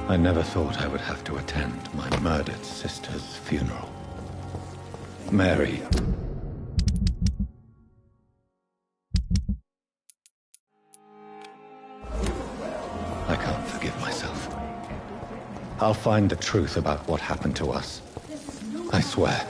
I never thought I would have to attend my murdered sister's funeral. Mary. I can't forgive myself. I'll find the truth about what happened to us. I swear.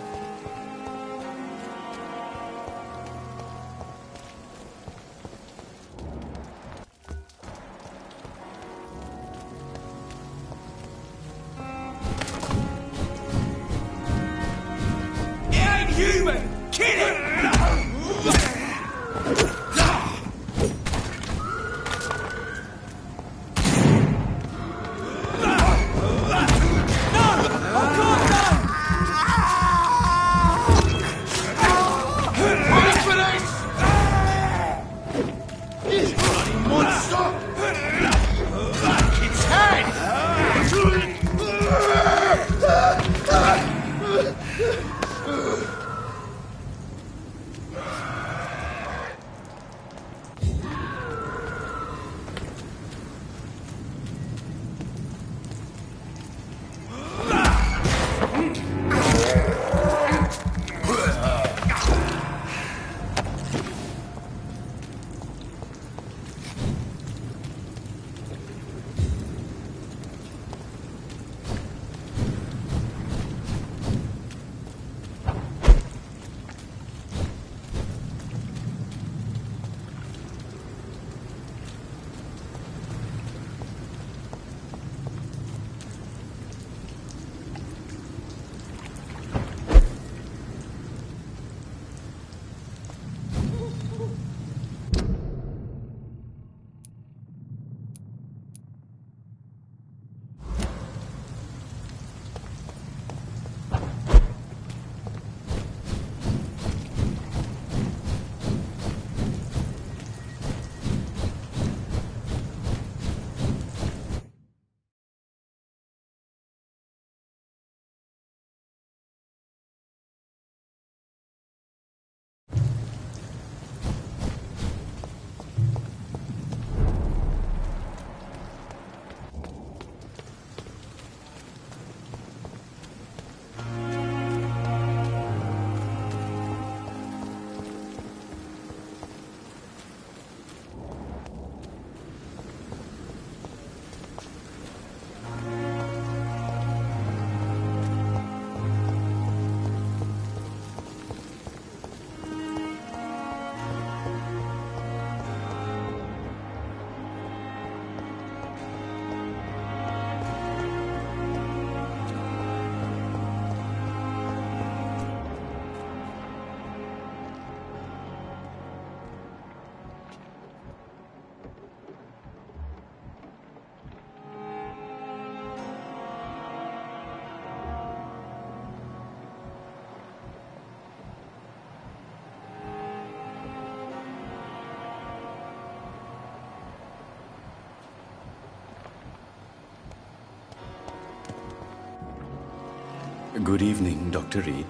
Good evening, Dr. Reed.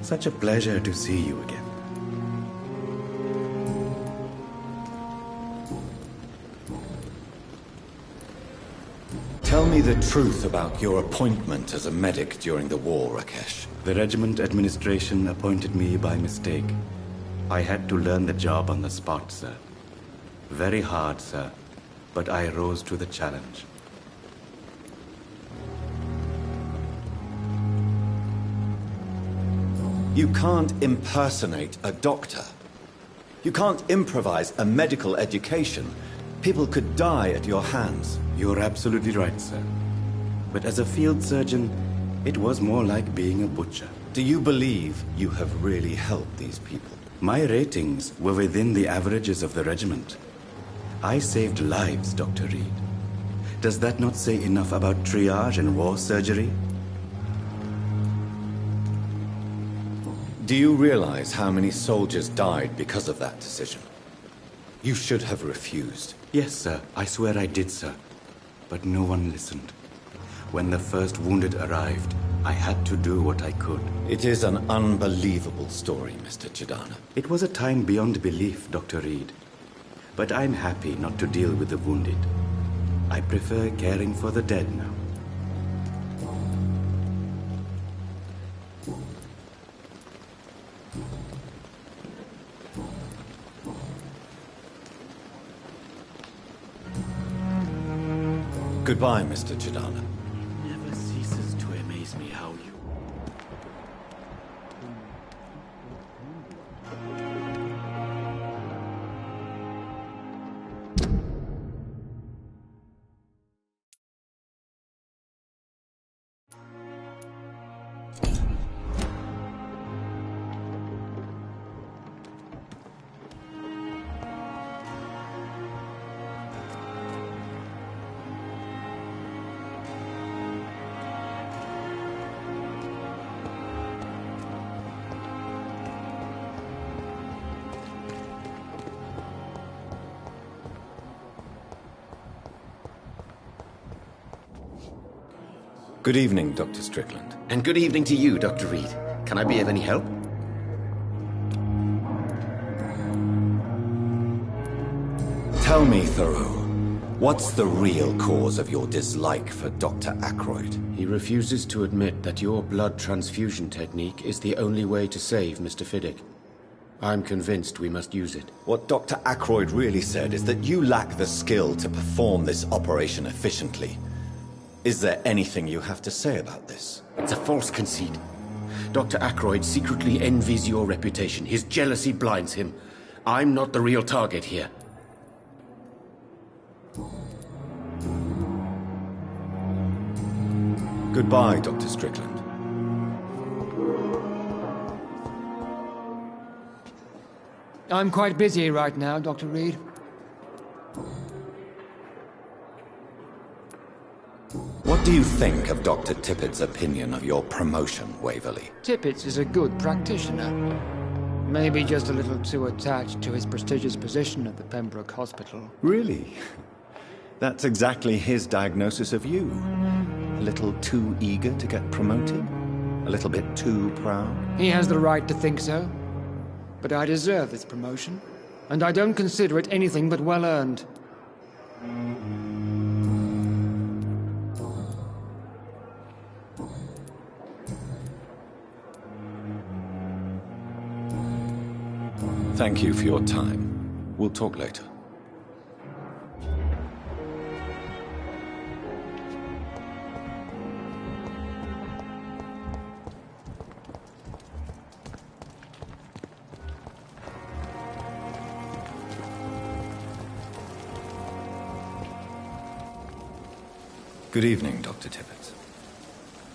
Such a pleasure to see you again. Tell me the truth about your appointment as a medic during the war, Rakesh. The regiment administration appointed me by mistake. I had to learn the job on the spot, sir. Very hard, sir, but I rose to the challenge. You can't impersonate a doctor. You can't improvise a medical education. People could die at your hands. You're absolutely right, sir. But as a field surgeon, it was more like being a butcher. Do you believe you have really helped these people? My ratings were within the averages of the regiment. I saved lives, Dr. Reed. Does that not say enough about triage and war surgery? Do you realize how many soldiers died because of that decision? You should have refused. Yes, sir. I swear I did, sir. But no one listened. When the first wounded arrived, I had to do what I could. It is an unbelievable story, Mr. Chidana. It was a time beyond belief, Dr. Reed. But I'm happy not to deal with the wounded. I prefer caring for the dead now. Goodbye, Mr. Chidana. Never ceases to amaze me how you... Good evening, Dr. Strickland. And good evening to you, Dr. Reed. Can I be of any help? Tell me, Thoreau, what's the real cause of your dislike for Dr. Ackroyd? He refuses to admit that your blood transfusion technique is the only way to save Mr. Fiddick. I'm convinced we must use it. What Dr. Ackroyd really said is that you lack the skill to perform this operation efficiently. Is there anything you have to say about this? It's a false conceit. Dr. Ackroyd secretly envies your reputation. His jealousy blinds him. I'm not the real target here. Goodbye, Dr. Strickland. I'm quite busy right now, Dr. Reed. What do you think of Dr. Tippett's opinion of your promotion, Waverley? Tippett is a good practitioner. Maybe just a little too attached to his prestigious position at the Pembroke Hospital. Really? That's exactly his diagnosis of you. A little too eager to get promoted? A little bit too proud? He has the right to think so. But I deserve this promotion, and I don't consider it anything but well-earned. Thank you for your time. We'll talk later. Good evening, Dr. Tippett.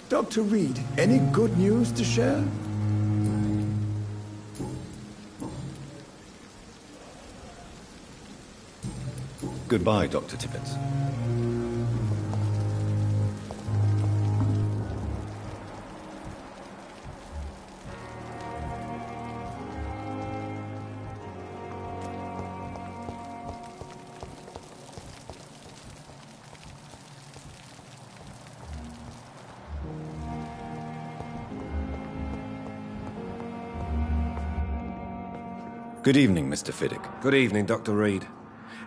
Dr. Reed, any good news to share? Goodbye, Dr. Tippett. Good evening, Mr. Fiddick. Good evening, Dr. Reed.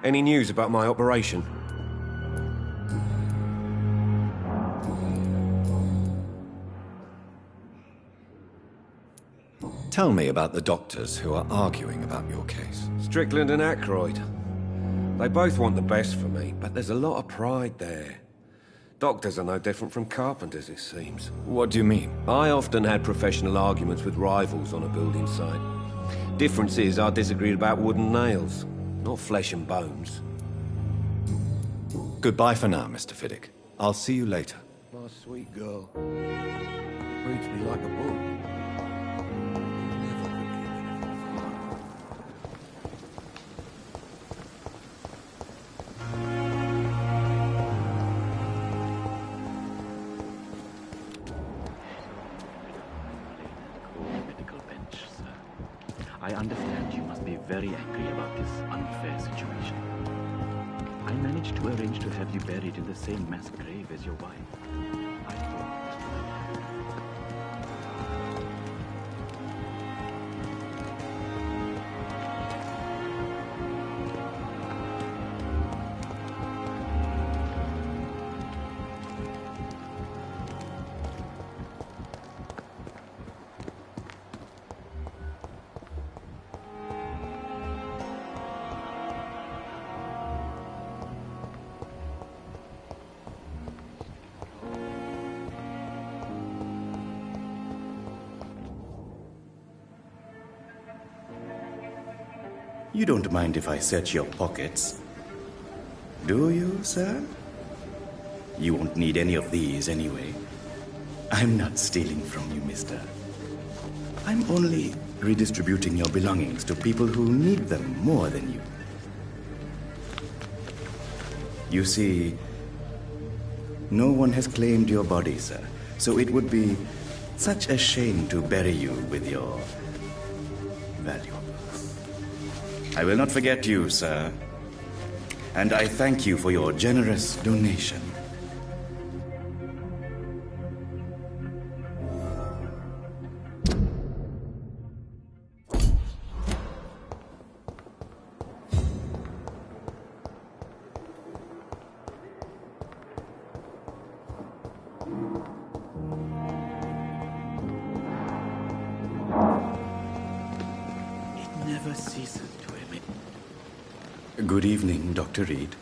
Any news about my operation? Tell me about the doctors who are arguing about your case. Strickland and Ackroyd. They both want the best for me, but there's a lot of pride there. Doctors are no different from carpenters, it seems. What do you mean? I often had professional arguments with rivals on a building site. Difference is, I disagreed about wooden nails, not flesh and bones. Goodbye for now, Mr. Fiddick. I'll see you later. My sweet girl. Reads me like a book. I understand you must be very angry about this unfair situation. I managed to arrange to have you buried in the same mass grave as your wife. I thought... You don't mind if I search your pockets, do you, sir? You won't need any of these anyway. I'm not stealing from you, mister. I'm only redistributing your belongings to people who need them more than you. You see, no one has claimed your body, sir, so it would be such a shame to bury you with your valuables. I will not forget you, sir, and I thank you for your generous donation. Good evening, Dr. Reed.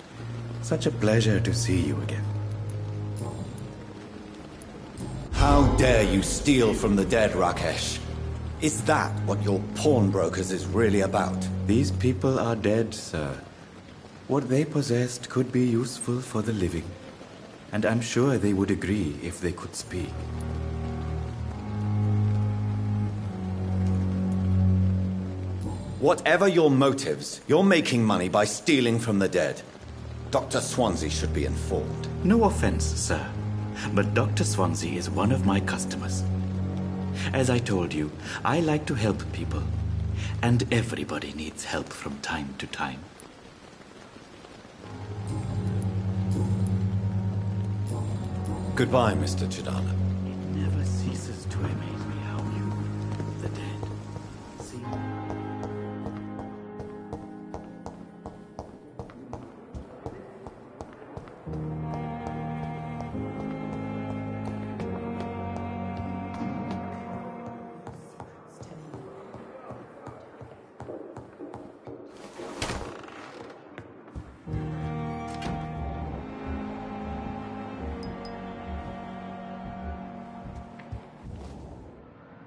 Such a pleasure to see you again. How dare you steal from the dead, Rakesh? Is that what your pawnbrokers is really about? These people are dead, sir. What they possessed could be useful for the living, and I'm sure they would agree if they could speak. Whatever your motives, you're making money by stealing from the dead. Dr. Swansea should be informed. No offense, sir, but Dr. Swansea is one of my customers. As I told you, I like to help people, and everybody needs help from time to time. Goodbye, Mr. Chidana. It never ceases to amaze me how you, the dead, seem...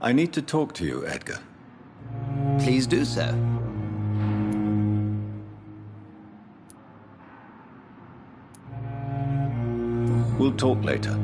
I need to talk to you, Edgar. Please do so. We'll talk later.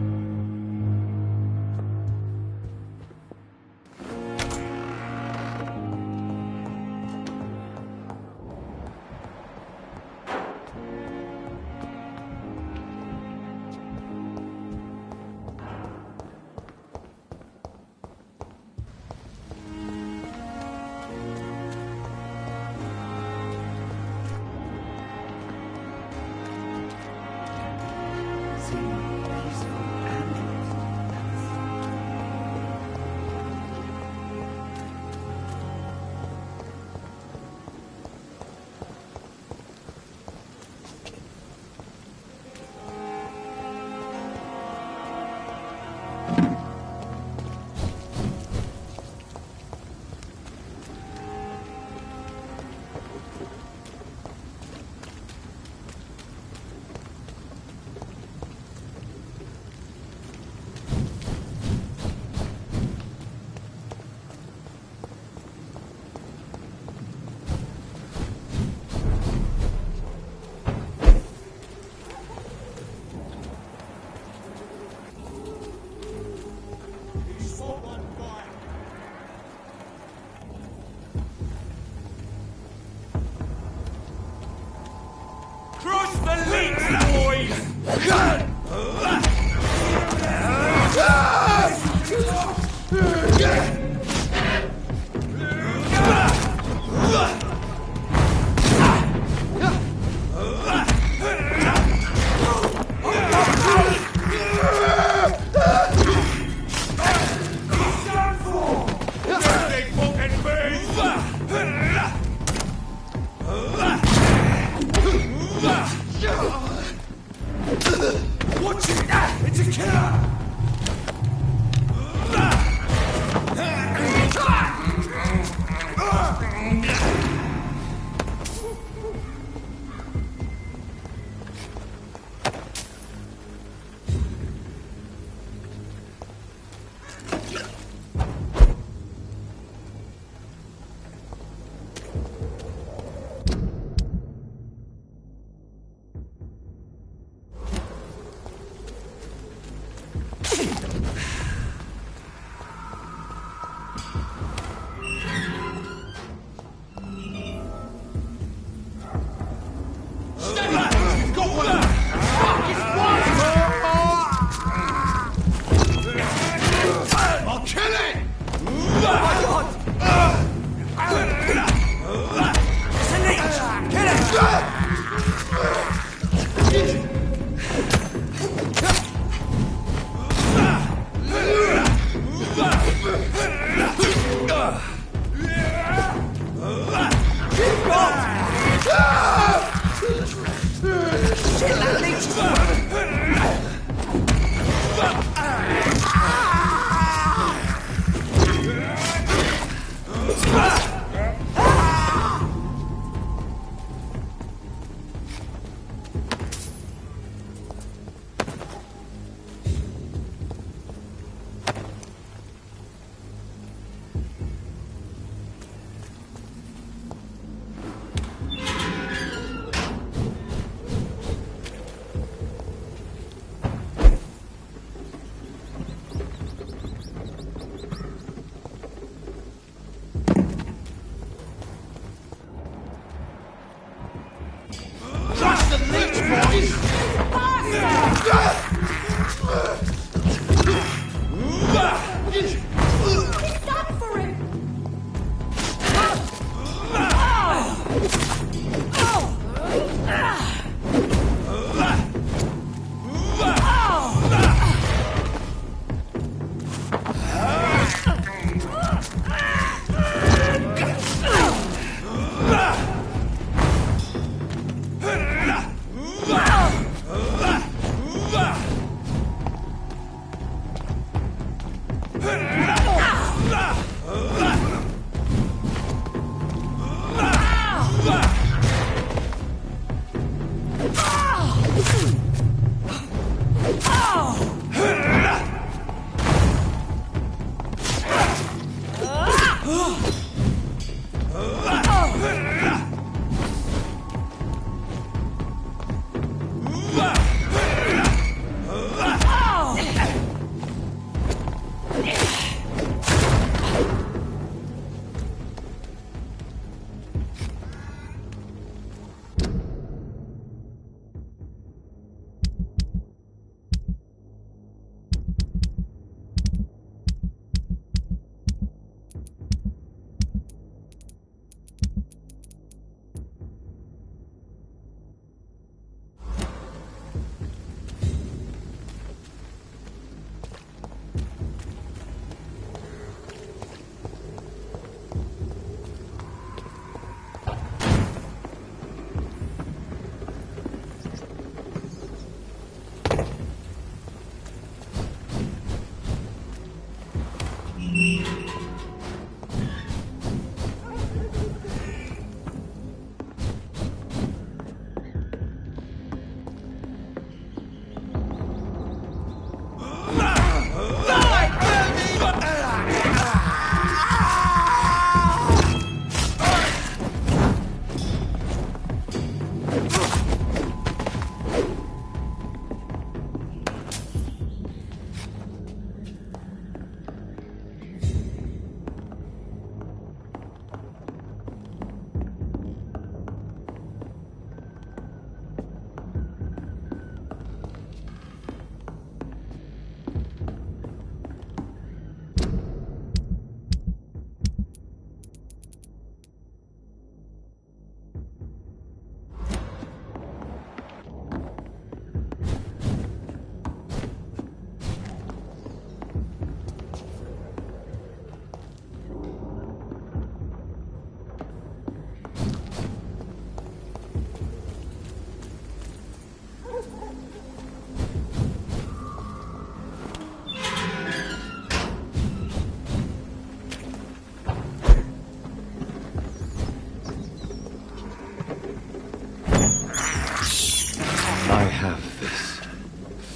I have this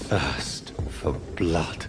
thirst for blood.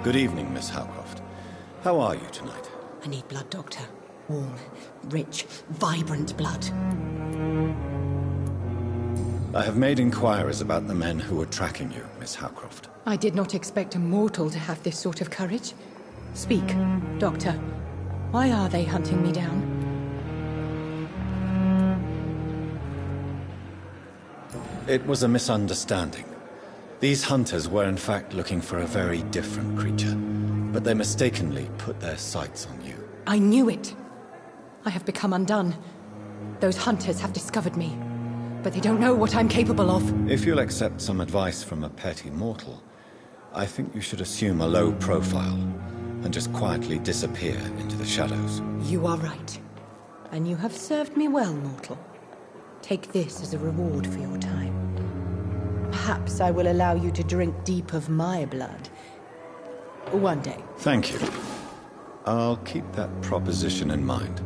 Good evening, Miss Howcroft. How are you tonight? I need blood, Doctor. Warm, rich, vibrant blood. I have made inquiries about the men who were tracking you, Miss Howcroft. I did not expect a mortal to have this sort of courage. Speak, Doctor. Why are they hunting me down? It was a misunderstanding. These hunters were in fact looking for a very different creature, but they mistakenly put their sights on you. I knew it. I have become undone. Those hunters have discovered me, but they don't know what I'm capable of. If you'll accept some advice from a petty mortal, I think you should assume a low profile and just quietly disappear into the shadows. You are right. And you have served me well, mortal. Take this as a reward for your time. Perhaps I will allow you to drink deep of my blood. One day. Thank you. I'll keep that proposition in mind.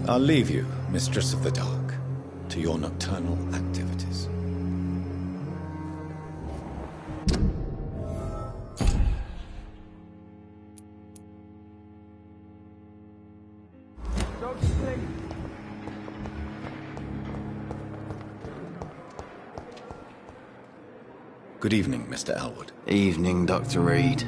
I'll leave you, Mistress of the Dark, to your nocturnal activities. Good evening, Mr. Elwood. Evening, Dr. Reed.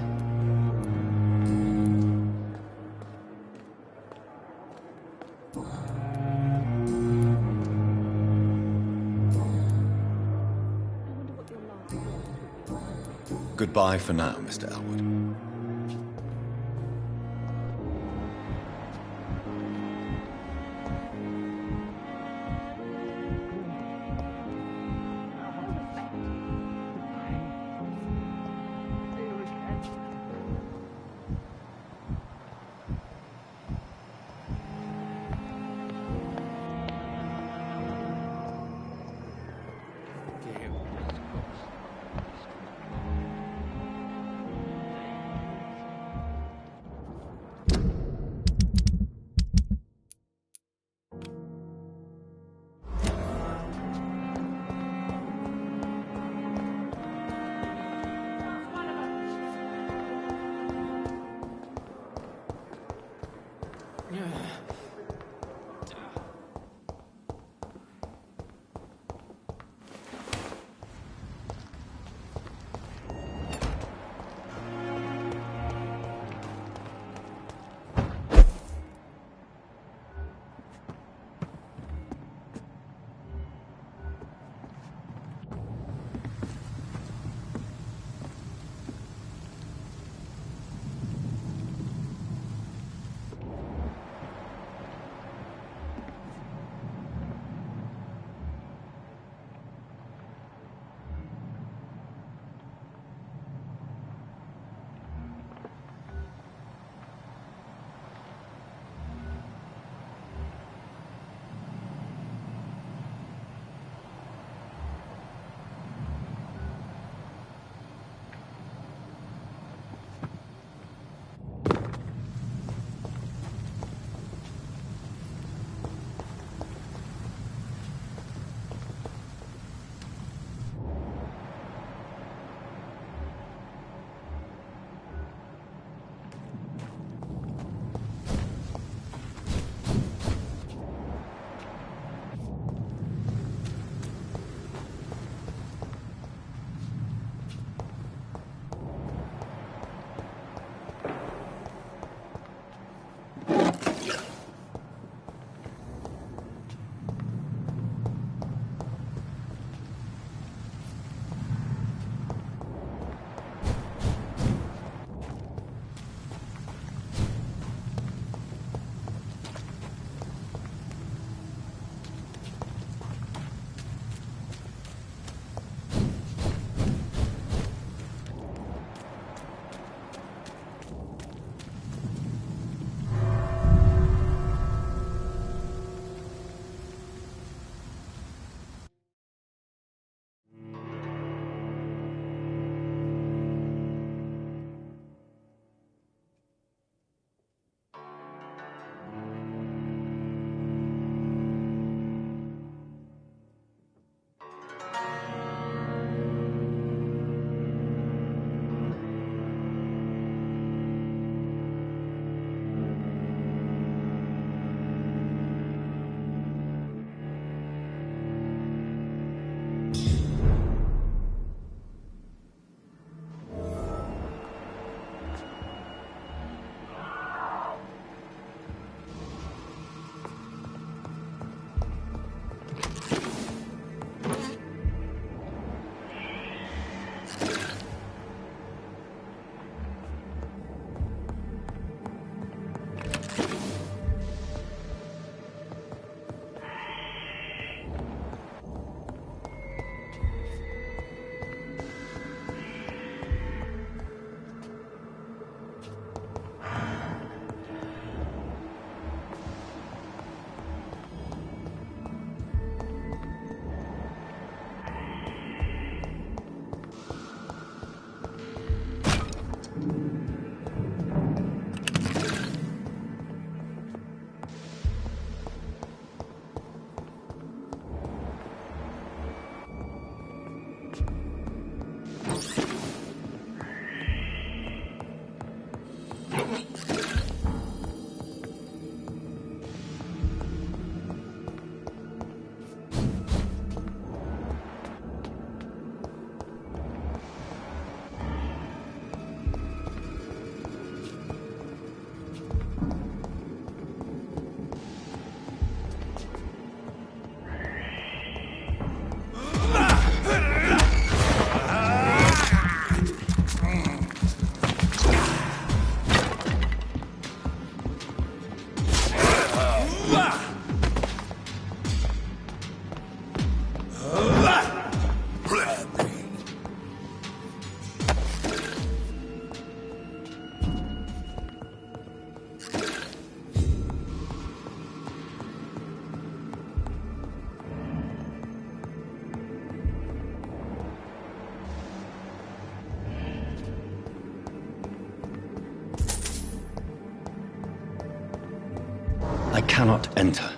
Goodbye for now, Mr. Elwood. cannot enter.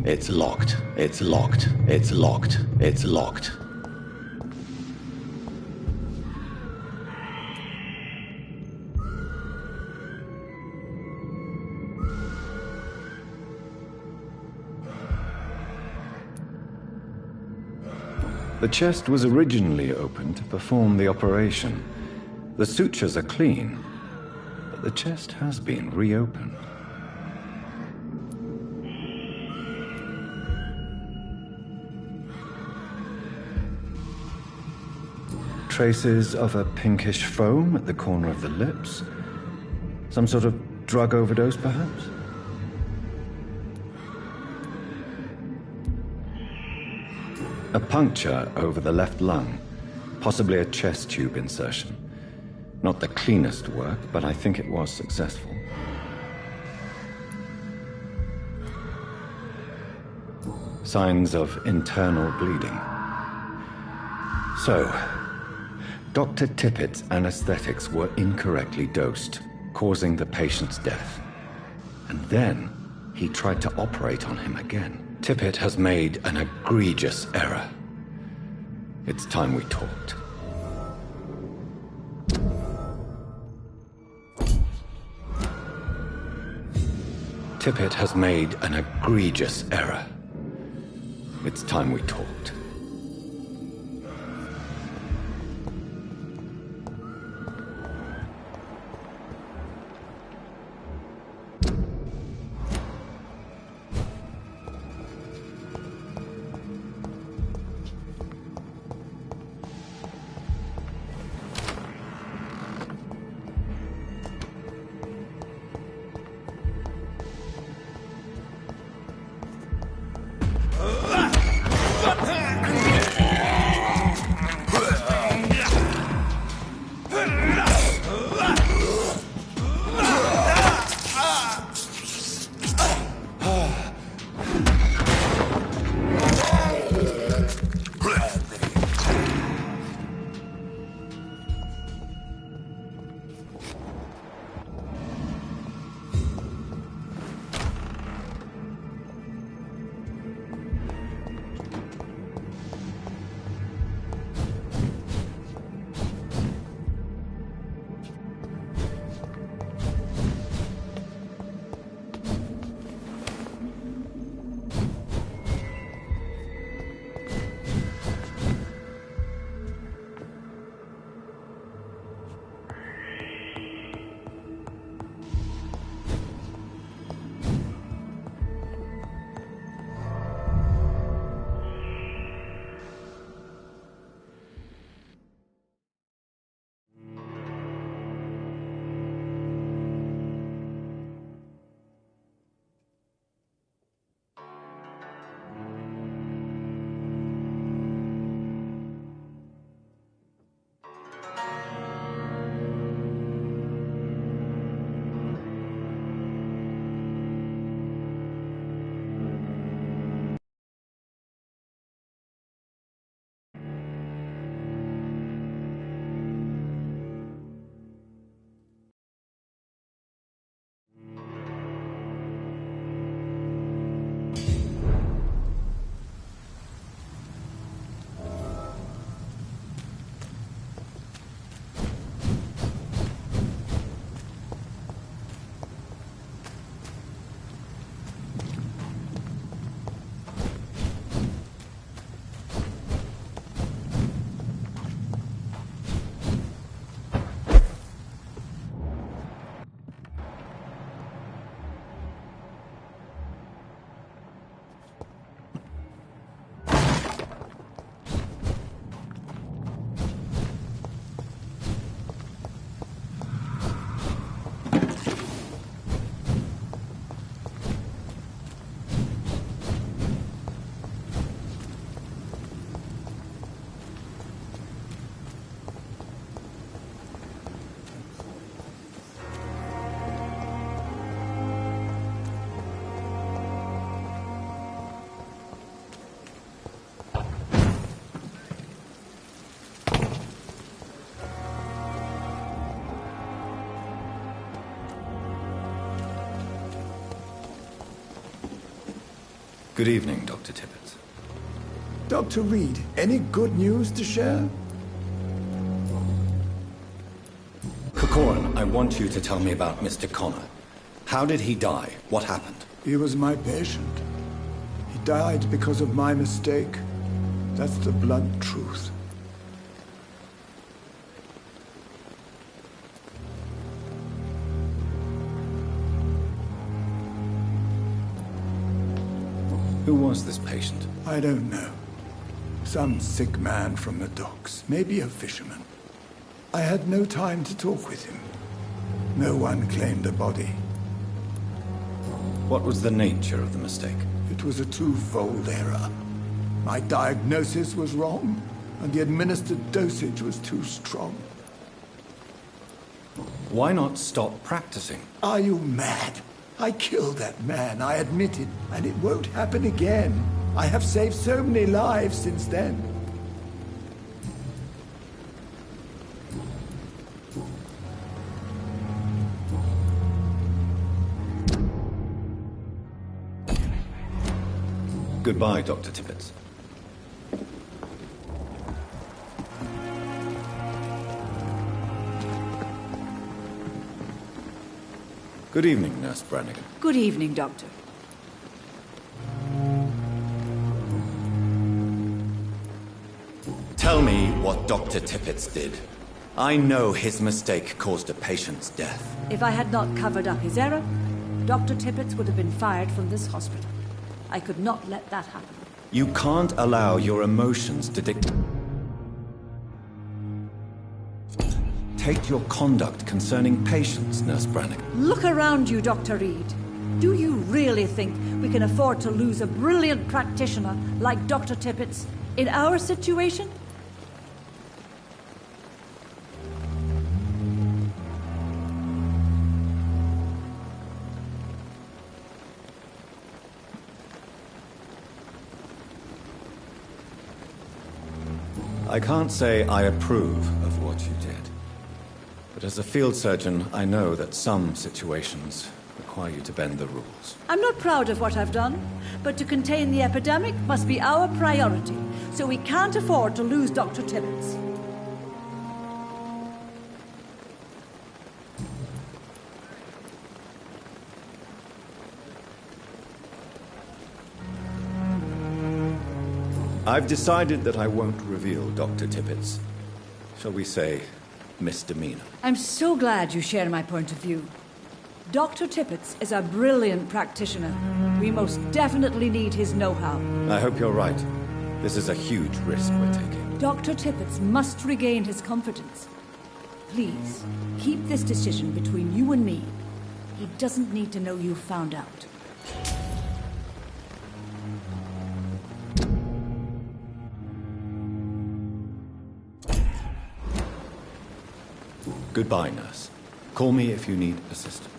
It's locked. It's locked. It's locked. It's locked. The chest was originally opened to perform the operation. The sutures are clean, but the chest has been reopened. Traces of a pinkish foam at the corner of the lips. Some sort of drug overdose, perhaps? A puncture over the left lung, possibly a chest tube insertion. Not the cleanest work, but I think it was successful. Signs of internal bleeding. So, Dr. Tippett's anesthetics were incorrectly dosed, causing the patient's death. And then he tried to operate on him again. Tippett has made an egregious error. It's time we talked. Tippett has made an egregious error. It's time we talked. Good evening, Dr. Tippett. Dr. Reed, any good news to share? Corcoran, I want you to tell me about Mr. Connor. How did he die? What happened? He was my patient. He died because of my mistake. That's the blunt truth. Who was this patient? I don't know. Some sick man from the docks, maybe a fisherman. I had no time to talk with him. No one claimed a body. What was the nature of the mistake? It was a twofold error. My diagnosis was wrong, and the administered dosage was too strong. Why not stop practicing? Are you mad? I killed that man, I admit it, and it won't happen again. I have saved so many lives since then. Goodbye, Dr. Tippett. Good evening, Nurse Brannigan. Good evening, Doctor. Tell me what Dr. Tippett did. I know his mistake caused a patient's death. If I had not covered up his error, Dr. Tippett would have been fired from this hospital. I could not let that happen. You can't allow your emotions to dictate your conduct concerning patients, Nurse Brannigan. Look around you, Dr. Reed. Do you really think we can afford to lose a brilliant practitioner like Dr. Tippett's in our situation? I can't say I approve of what you did. But as a field surgeon, I know that some situations require you to bend the rules. I'm not proud of what I've done, but to contain the epidemic must be our priority, so we can't afford to lose Dr. Tippett. I've decided that I won't reveal Dr. Tippett's, shall we say, misdemeanor. I'm so glad you share my point of view. Dr. Tippett is a brilliant practitioner. We most definitely need his know-how. I hope you're right. This is a huge risk we're taking. Dr. Tippett must regain his confidence. Please, keep this decision between you and me. He doesn't need to know you found out. Goodbye, nurse. Call me if you need assistance.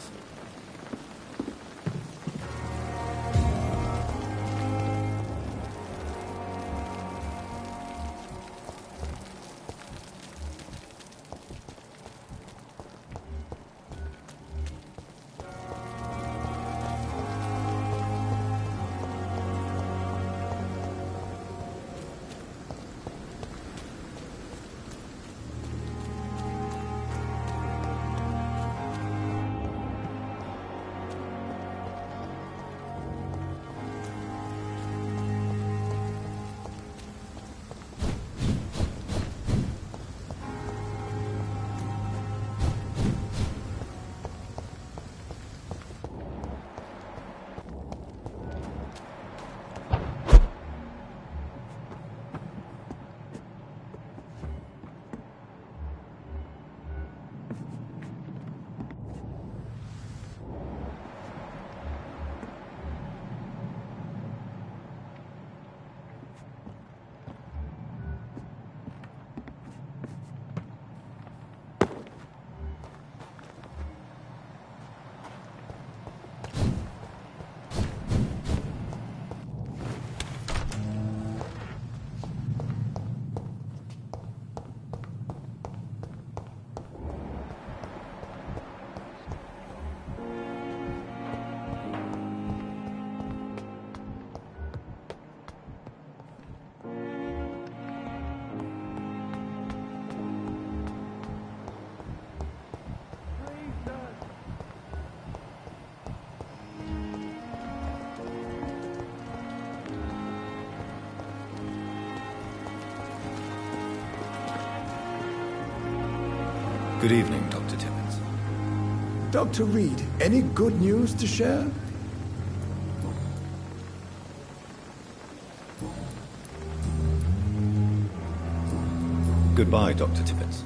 Good evening, Dr. Tippett. Dr. Reed, any good news to share? Goodbye, Dr. Tippett.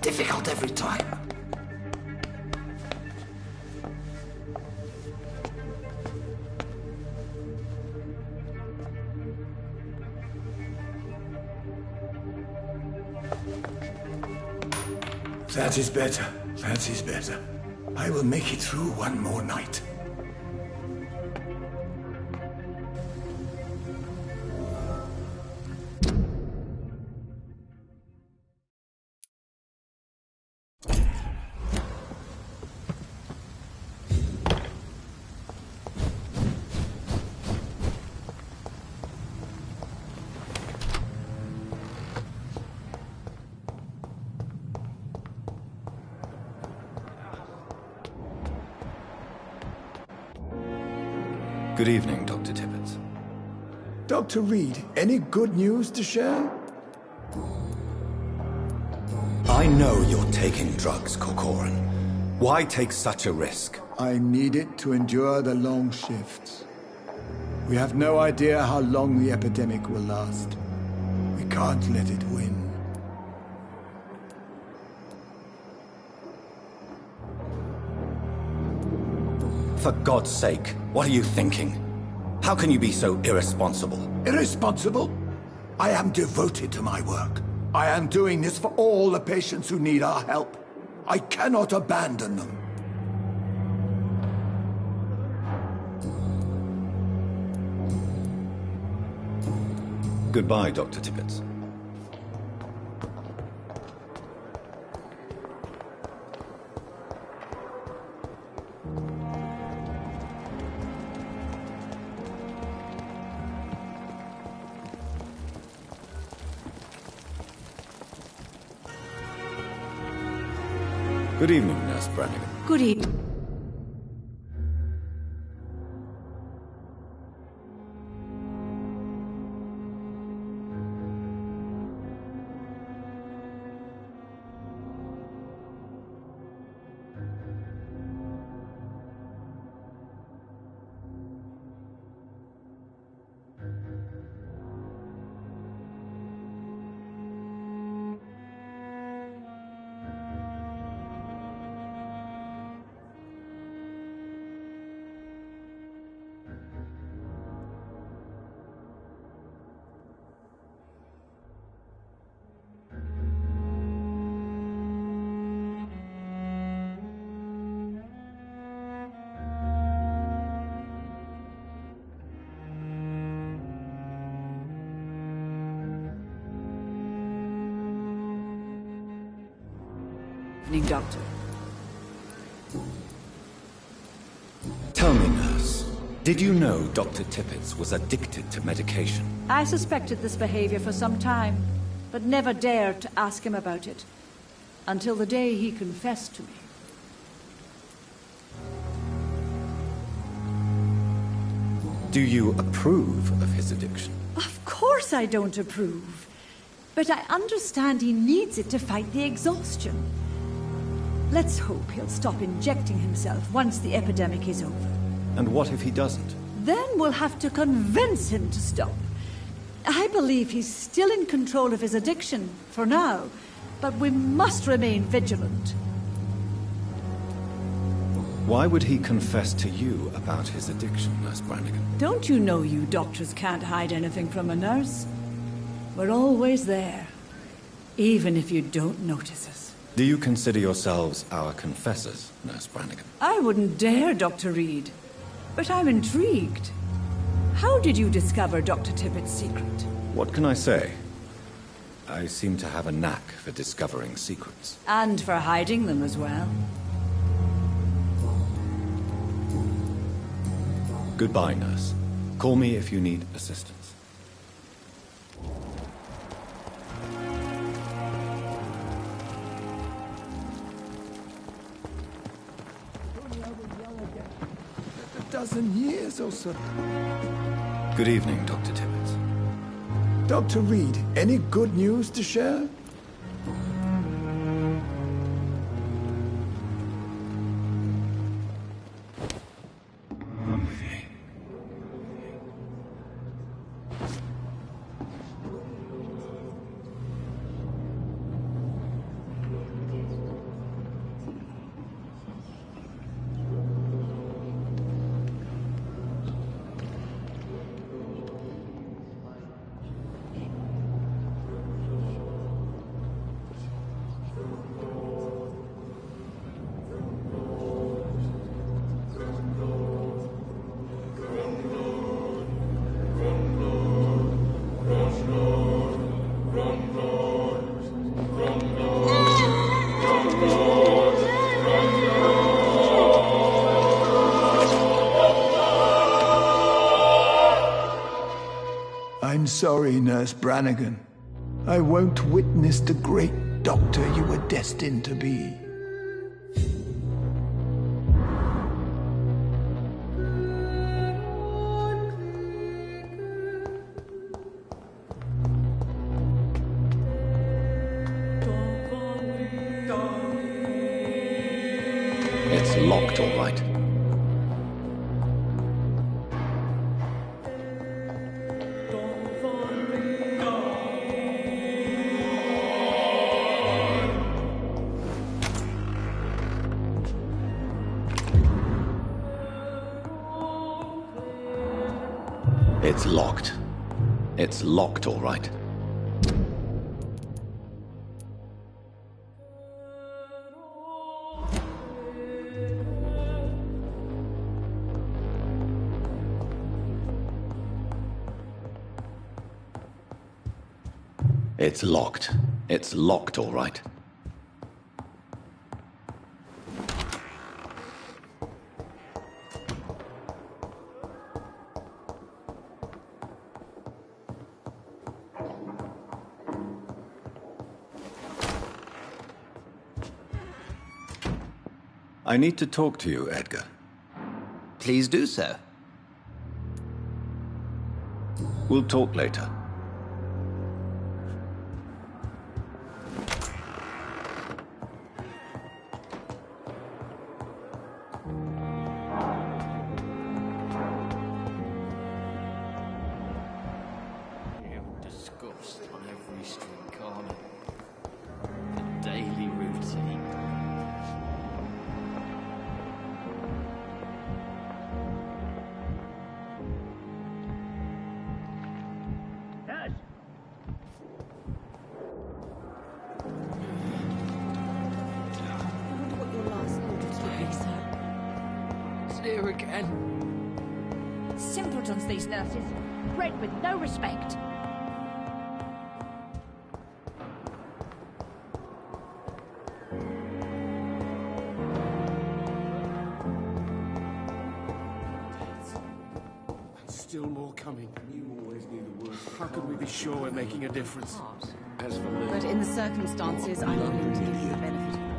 difficult every time. That is better. That is better. I will make it through one more night. Good evening, Dr. Tippett. Dr. Reed, any good news to share? I know you're taking drugs, Corcoran. Why take such a risk? I need it to endure the long shifts. We have no idea how long the epidemic will last. We can't let it win. For God's sake, what are you thinking? How can you be so irresponsible? Irresponsible? I am devoted to my work. I am doing this for all the patients who need our help. I cannot abandon them. Goodbye, Dr. Tippett. Good evening, Nurse Brannigan. Good evening. Doctor. Tell me, nurse, did you know Dr. Tippett was addicted to medication? I suspected this behavior for some time, but never dared to ask him about it, until the day he confessed to me. Do you approve of his addiction? Of course I don't approve, but I understand he needs it to fight the exhaustion. Let's hope he'll stop injecting himself once the epidemic is over. And what if he doesn't? Then we'll have to convince him to stop. I believe he's still in control of his addiction, for now, but we must remain vigilant. Why would he confess to you about his addiction, Nurse Brannigan? Don't you know you doctors can't hide anything from a nurse? We're always there, even if you don't notice us. Do you consider yourselves our confessors, Nurse Brannigan? I wouldn't dare, Dr. Reed. But I'm intrigued. How did you discover Dr. Tippett's secret? What can I say? I seem to have a knack for discovering secrets. And for hiding them as well. Goodbye, nurse. Call me if you need assistance. Dozen years or so. Good evening, Dr. Tippett. Dr. Reed, any good news to share? I'm sorry, Nurse Brannigan. I won't witness the great doctor you were destined to be. It's locked, all right. It's locked. It's locked, all right. It's locked. It's locked, all right. I need to talk to you, Edgar. Please do so. We'll talk later. Disgust on every street corner. The daily routine. It's here again. Simpletons, these nurses. Bred with no respect. Still more coming. You always knew the worst. How can we be sure we're making a difference? As for me... But in the circumstances, I'm willing to give you the benefit of the doubt.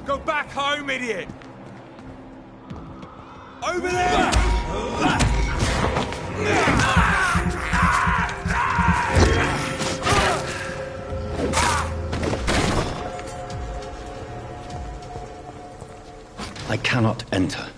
Go back home, idiot! Over there! cannot enter.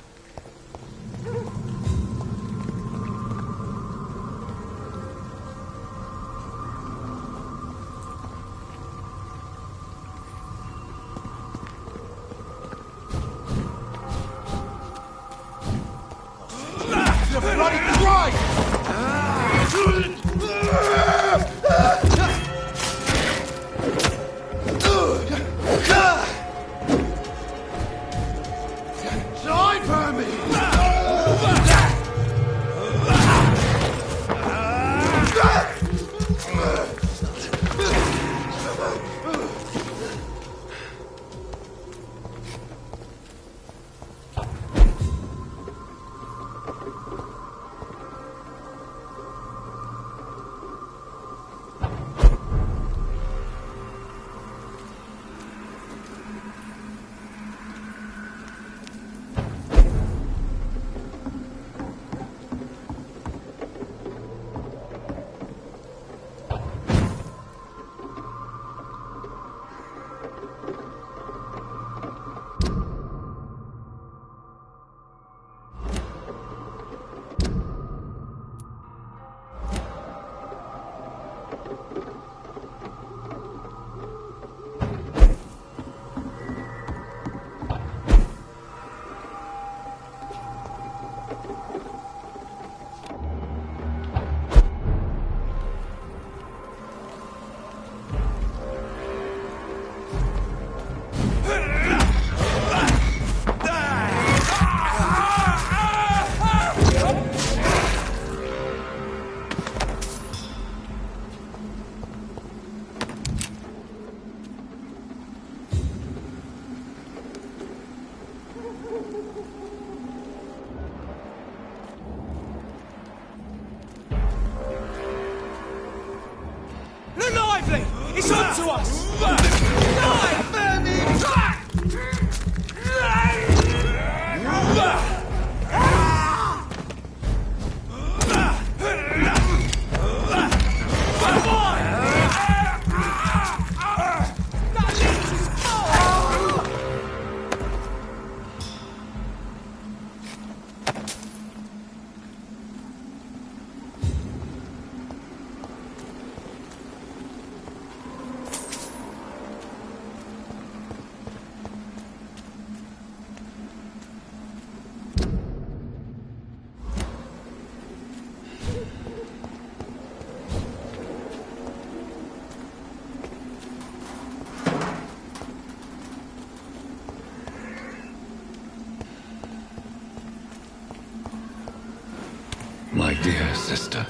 It's up to us! Die, Vermin! My dear sister,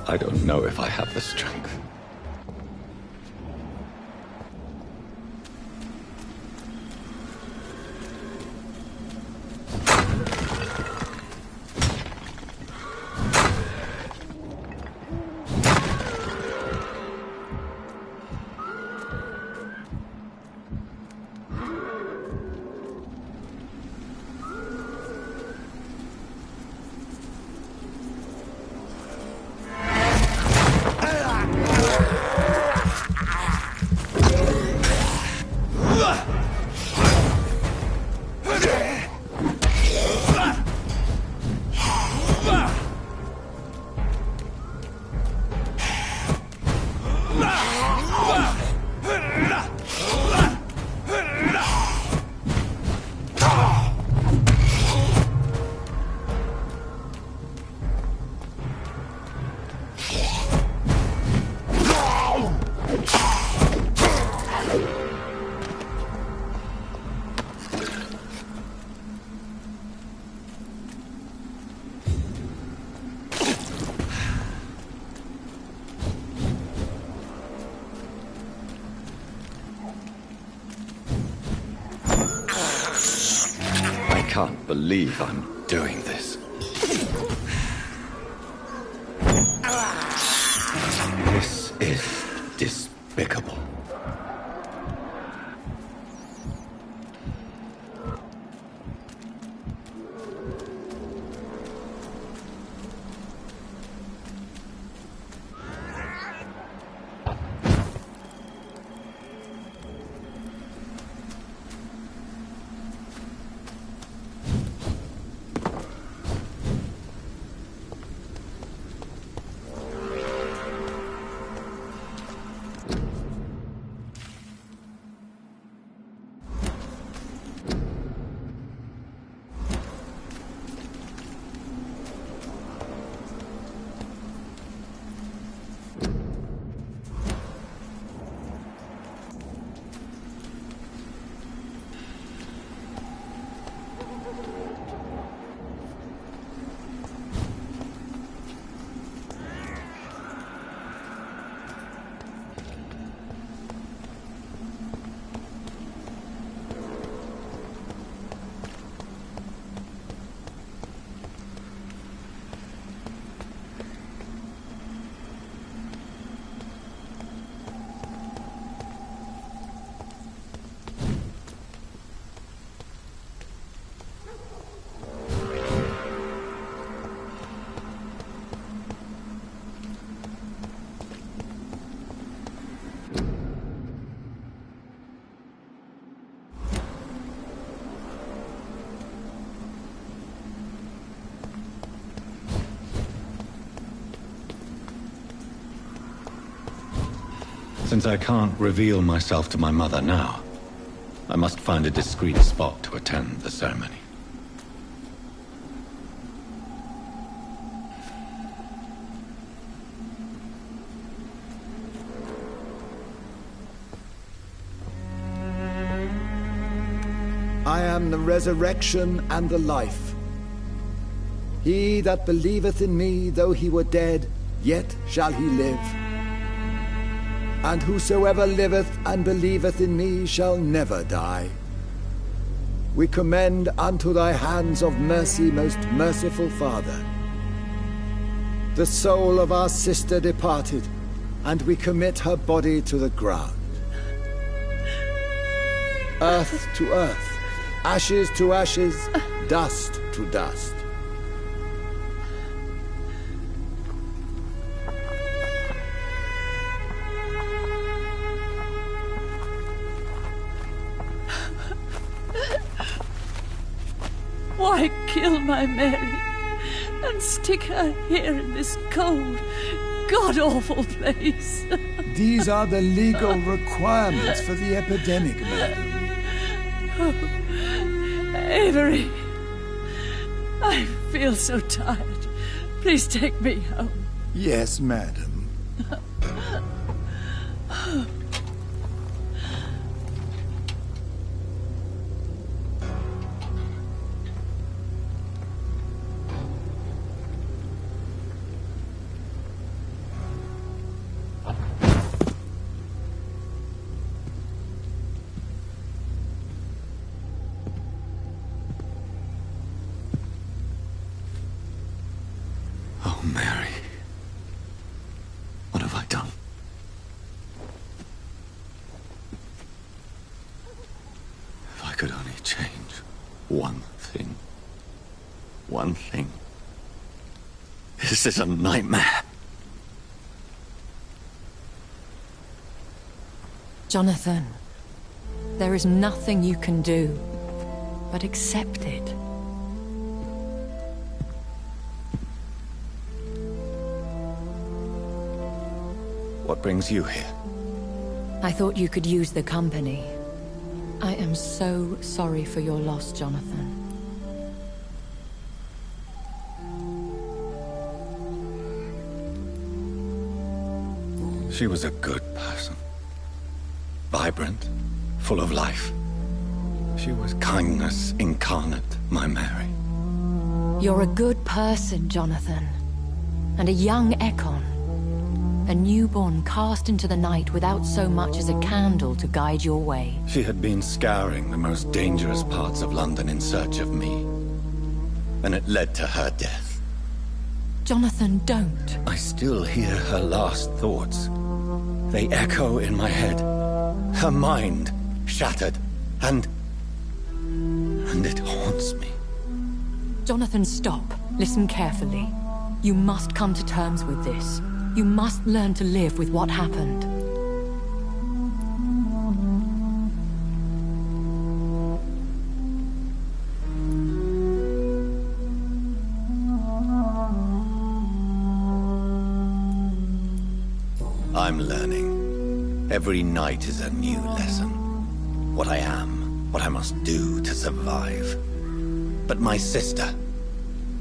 I don't know if I have the strength. I can't believe I'm doing this. This is despicable. Since I can't reveal myself to my mother now, I must find a discreet spot to attend the ceremony. I am the resurrection and the life. He that believeth in me, though he were dead, yet shall he live. And whosoever liveth and believeth in me shall never die. We commend unto thy hands of mercy, most merciful Father, the soul of our sister departed, and we commit her body to the ground. Earth to earth, ashes to ashes, dust to dust. Why kill my Mary and stick her here in this cold, god-awful place? These are the legal requirements for the epidemic, madam. Oh, Avery, I feel so tired. Please take me home. Yes, madam. Mary, what have I done? If I could only change one thing. One thing. This is a nightmare. Jonathan, there is nothing you can do but accept it. What brings you here? I thought you could use the company. I am so sorry for your loss, Jonathan. She was a good person. Vibrant, full of life. She was kindness incarnate, my Mary. You're a good person, Jonathan. And a young Ekon. A newborn cast into the night without so much as a candle to guide your way. She had been scouring the most dangerous parts of London in search of me. And it led to her death. Jonathan, don't. I still hear her last thoughts. They echo in my head. Her mind shattered, and it haunts me. Jonathan, stop. Listen carefully. You must come to terms with this. You must learn to live with what happened. I'm learning. Every night is a new lesson. What I am, what I must do to survive. But my sister,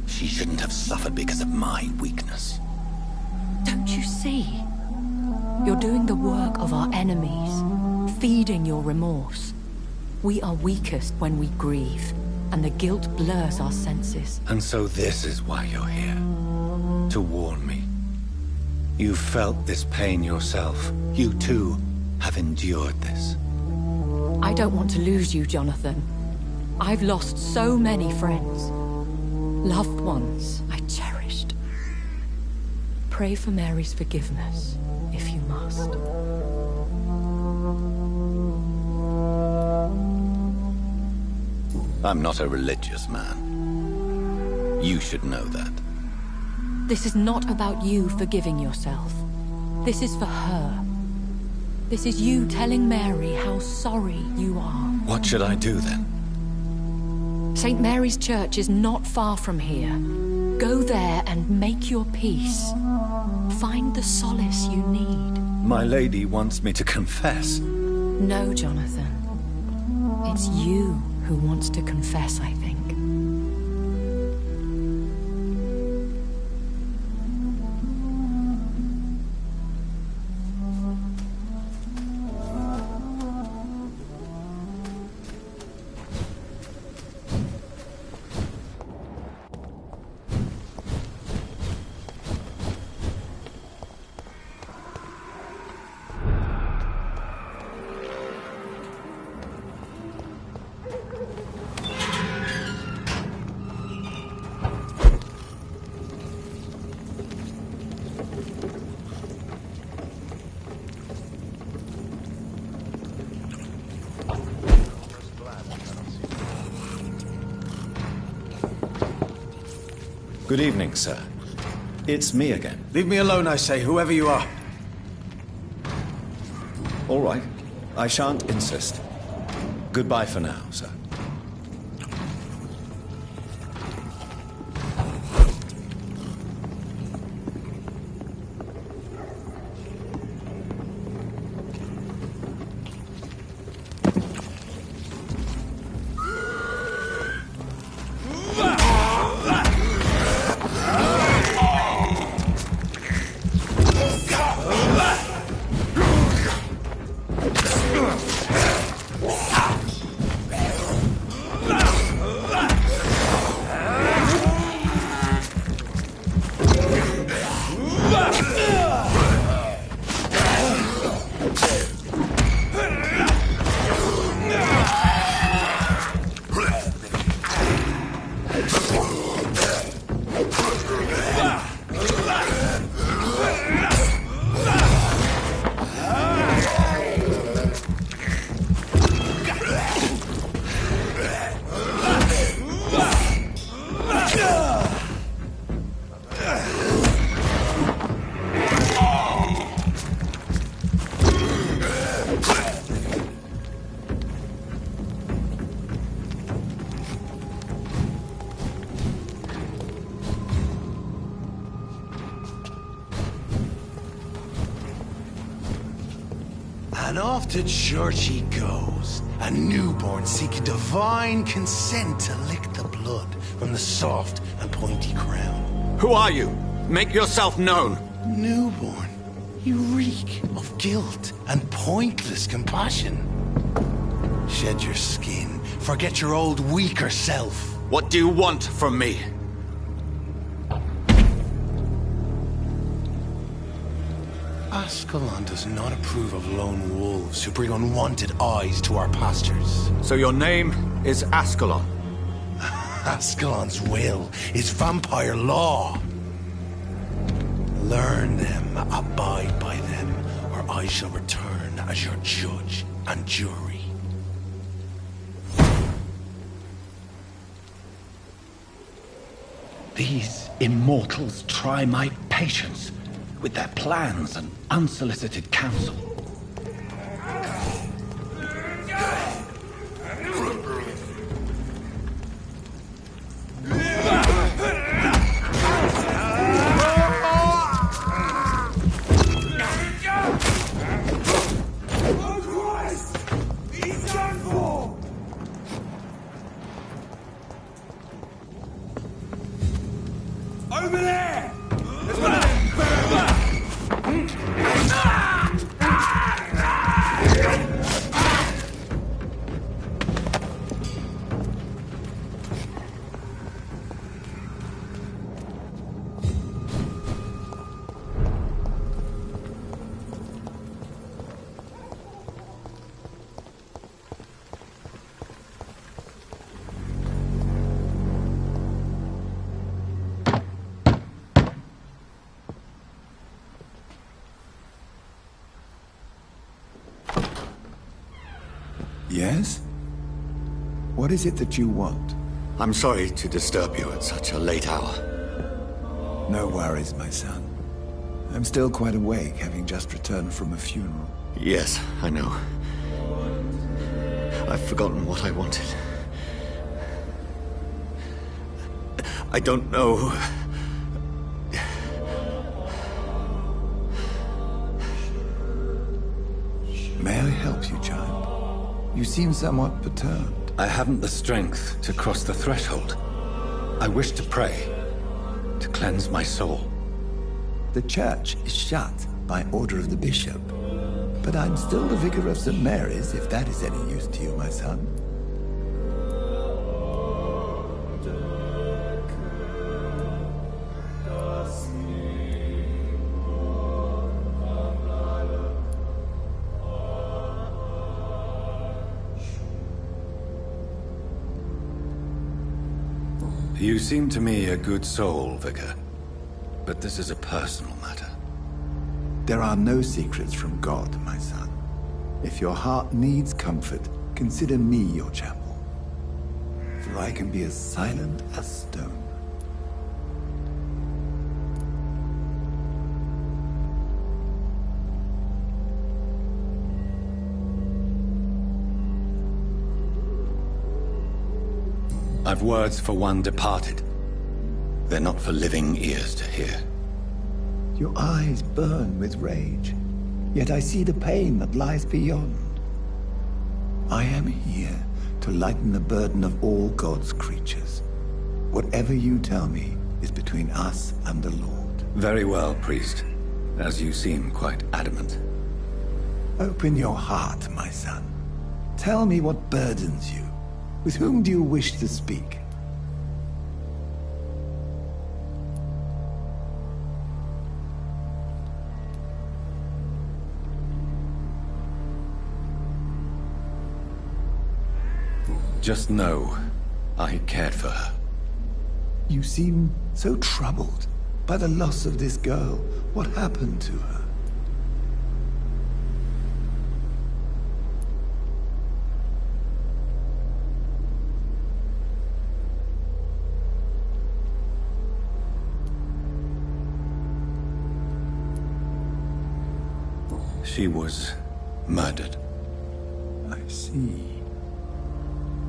she shouldn't have suffered because of my weakness. Don't you see? You're doing the work of our enemies, feeding your remorse. We are weakest when we grieve, and the guilt blurs our senses. And so this is why you're here. To warn me. You've felt this pain yourself. You too have endured this. I don't want to lose you, Jonathan. I've lost so many friends. Loved ones I cherished. Pray for Mary's forgiveness, if you must. I'm not a religious man. You should know that. This is not about you forgiving yourself. This is for her. This is you telling Mary how sorry you are. What should I do then? St. Mary's Church is not far from here. Go there and make your peace. Find the solace you need. My lady wants me to confess. No, Jonathan. It's you who wants to confess, I think. Good evening, sir. It's me again. Leave me alone, I say, whoever you are. All right. I shan't insist. Goodbye for now, sir. And off to church he goes, a newborn seeking divine consent to lick the blood from the soft and pointy crown. Who are you? Make yourself known. Newborn, you reek of guilt and pointless compassion. Shed your skin, forget your old weaker self. What do you want from me? Ascalon does not approve of lone wolves who bring unwanted eyes to our pastures. So your name is Ascalon? Ascalon's will is vampire law. Learn them, abide by them, or I shall return as your judge and jury. These immortals try my patience with their plans and unsolicited counsel. Over there! Yes? What is it that you want? I'm sorry to disturb you at such a late hour. No worries, my son. I'm still quite awake, having just returned from a funeral. Yes, I know. I've forgotten what I wanted. I don't know. May I help you, child? You seem somewhat perturbed. I haven't the strength to cross the threshold. I wish to pray, to cleanse my soul. The church is shut by order of the bishop. But I'm still the vicar of St. Mary's, if that is any use to you, my son. You seem to me a good soul, Vicar. But this is a personal matter. There are no secrets from God, my son. If your heart needs comfort, consider me your chapel. For I can be as silent as stone. I've words for one departed. They're not for living ears to hear. Your eyes burn with rage, yet I see the pain that lies beyond. I am here to lighten the burden of all God's creatures. Whatever you tell me is between us and the Lord. Very well, priest, as you seem quite adamant. Open your heart, my son. Tell me what burdens you. With whom do you wish to speak? Just know, I cared for her. You seem so troubled by the loss of this girl. What happened to her? She was murdered. I see.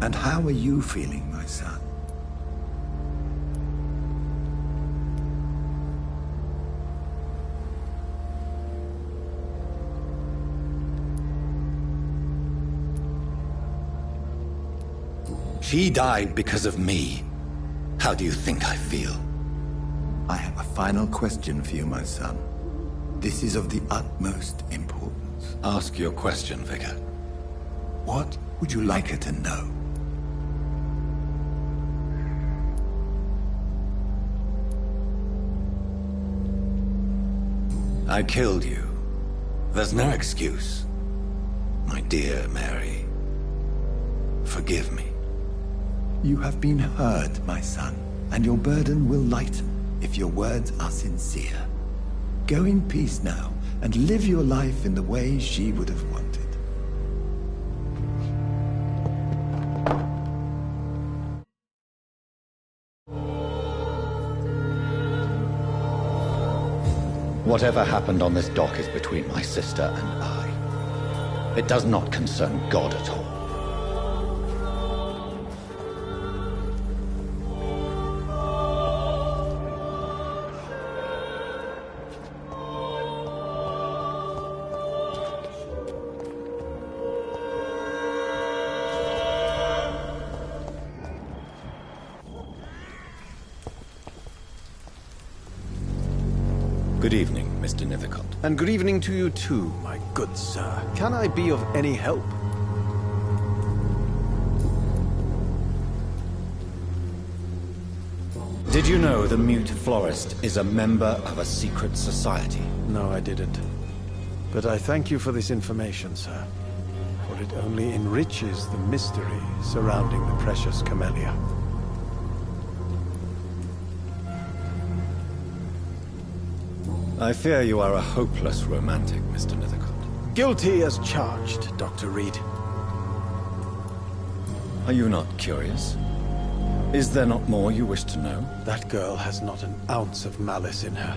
And how are you feeling, my son? She died because of me. How do you think I feel? I have a final question for you, my son. This is of the utmost importance. Ask your question, Vicar. What would you like her to know? I killed you. There's no excuse. My dear Mary, forgive me. You have been heard, my son, and your burden will lighten if your words are sincere. Go in peace now, and live your life in the way she would have wanted. Whatever happened on this dock is between my sister and I. It does not concern God at all. Good evening, Mr. Nithercott. And good evening to you too, my good sir. Can I be of any help? Did you know the mute florist is a member of a secret society? No, I didn't. But I thank you for this information, sir. For it only enriches the mystery surrounding the precious camellia. I fear you are a hopeless romantic, Mr. Nithercott. Guilty as charged, Dr. Reed. Are you not curious? Is there not more you wish to know? That girl has not an ounce of malice in her.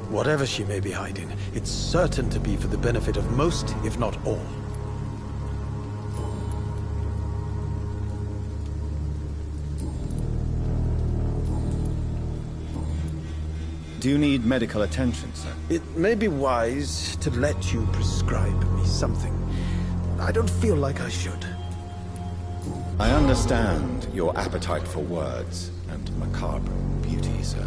Whatever she may be hiding, it's certain to be for the benefit of most, if not all. Do you need medical attention, sir? It may be wise to let you prescribe me something. I don't feel like I should. I understand your appetite for words and macabre beauty, sir.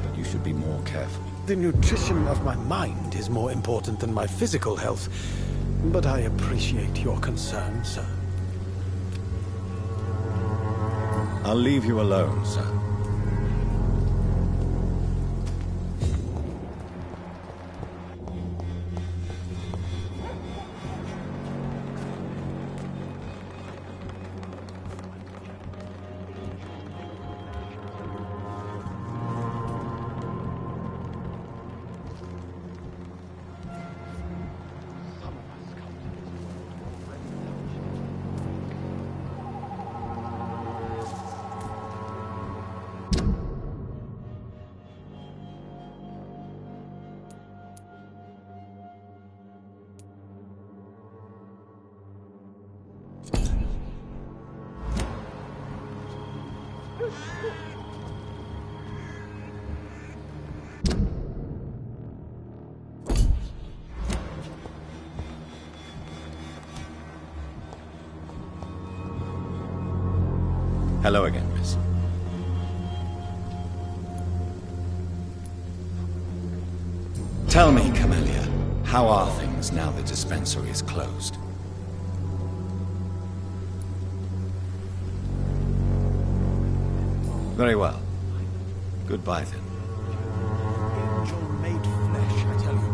But you should be more careful. The nutrition of my mind is more important than my physical health. But I appreciate your concern, sir. I'll leave you alone, sir. Hello again, miss. Tell me, Camellia, how are things now the dispensary is closed? Very well. Goodbye, then. Angel made flesh, I tell you.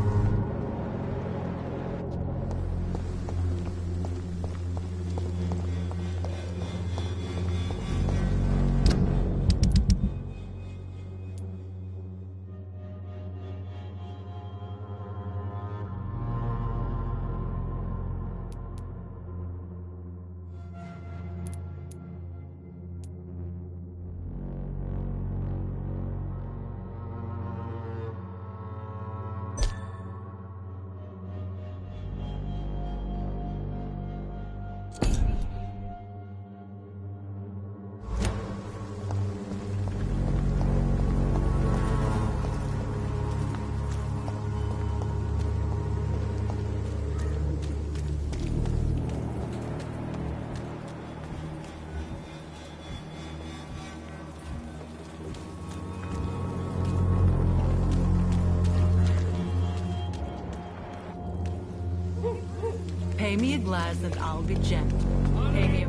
Pay me a glass and I'll be gentle. Pay me a...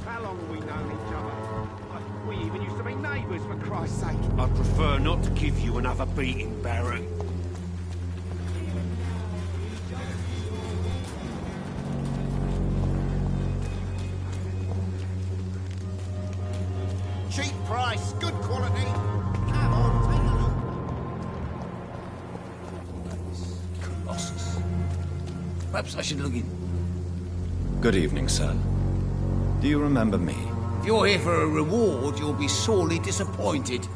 How long have we known each other? We even used to be neighbours, for Christ's sake. I'd prefer not to give you another beating, Baron. Cheap price, good quality. Come on, take a look. Colossus. Perhaps I should look in. Good evening, sir. Do you remember me? If you're here for a reward, you'll be sorely disappointed.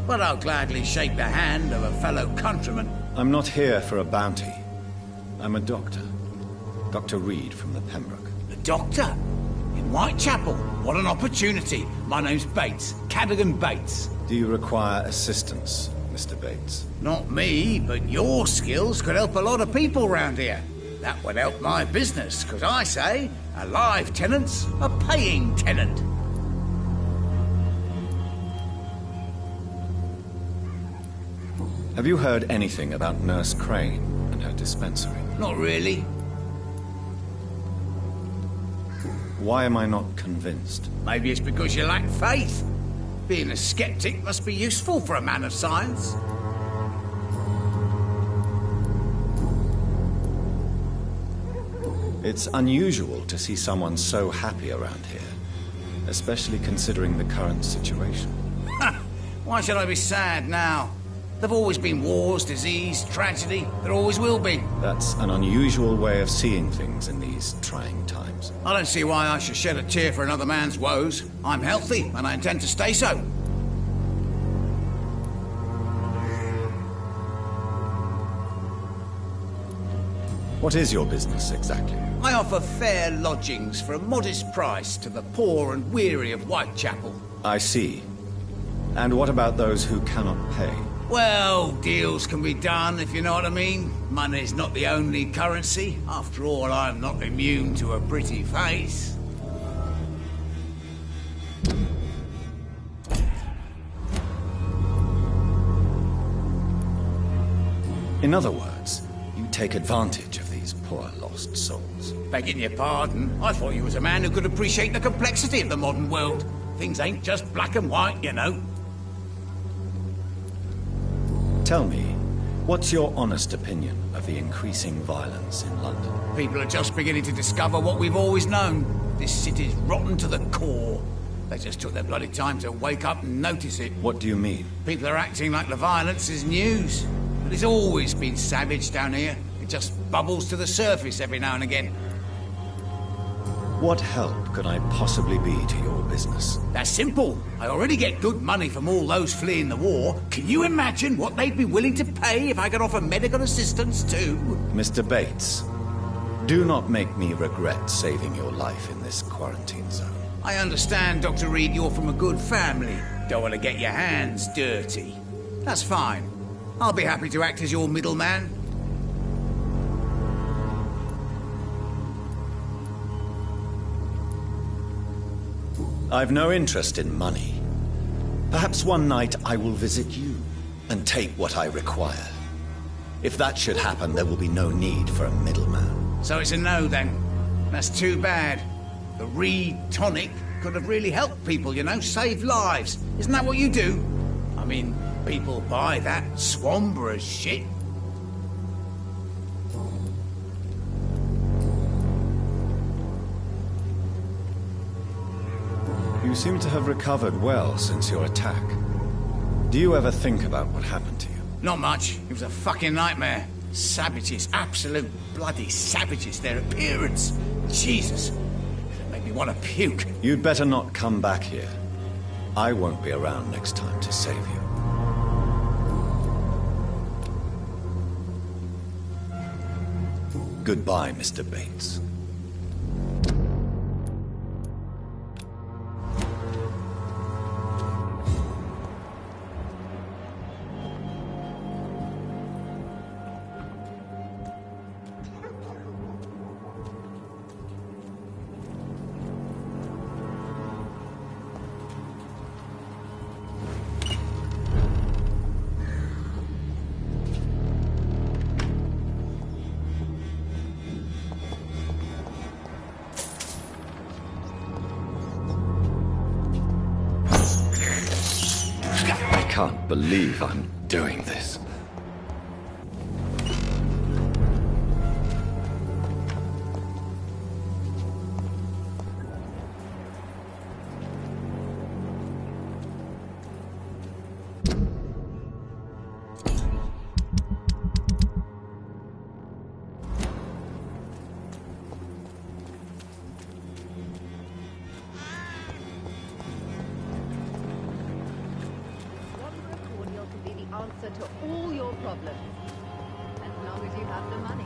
But I'll gladly shake the hand of a fellow countryman. I'm not here for a bounty. I'm a doctor. Dr. Reed from the Pembroke. A doctor? In Whitechapel? What an opportunity. My name's Bates. Cadogan Bates. Do you require assistance, Mr. Bates? Not me, but your skills could help a lot of people round here. That would help my business, because I say, a live tenant's a paying tenant. Have you heard anything about Nurse Crane and her dispensary? Not really. Why am I not convinced? Maybe it's because you lack faith. Being a skeptic must be useful for a man of science. It's unusual to see someone so happy around here, especially considering the current situation. Why should I be sad now? There've always been wars, disease, tragedy. There always will be. That's an unusual way of seeing things in these trying times. I don't see why I should shed a tear for another man's woes. I'm healthy, and I intend to stay so. What is your business exactly? I offer fair lodgings for a modest price to the poor and weary of Whitechapel. I see. And what about those who cannot pay? Well, deals can be done, if you know what I mean. Money's not the only currency. After all, I'm not immune to a pretty face. In other words, you take advantage of these poor lost souls. Begging your pardon, I thought you was a man who could appreciate the complexity of the modern world. Things ain't just black and white, you know. Tell me, what's your honest opinion of the increasing violence in London? People are just beginning to discover what we've always known. This city's rotten to the core. They just took their bloody time to wake up and notice it. What do you mean? People are acting like the violence is news. But it's always been savage down here. It just bubbles to the surface every now and again. What help could I possibly be to your business? That's simple. I already get good money from all those fleeing the war. Can you imagine what they'd be willing to pay if I could offer medical assistance too? Mr. Bates, do not make me regret saving your life in this quarantine zone. I understand, Dr. Reed, you're from a good family. Don't want to get your hands dirty. That's fine. I'll be happy to act as your middleman. I've no interest in money. Perhaps one night I will visit you and take what I require. If that should happen, there will be no need for a middleman. So it's a no, then. That's too bad. The Reed tonic could have really helped people, you know, save lives. Isn't that what you do? I mean, people buy that Swambra shit. You seem to have recovered well since your attack. Do you ever think about what happened to you? Not much. It was a fucking nightmare. Savages, absolute bloody savages. Their appearance. Jesus. It made me want to puke. You'd better not come back here. I won't be around next time to save you. Goodbye, Mr. Bates. I can't believe I'm doing this. Answer to all your problems, as long as you have the money.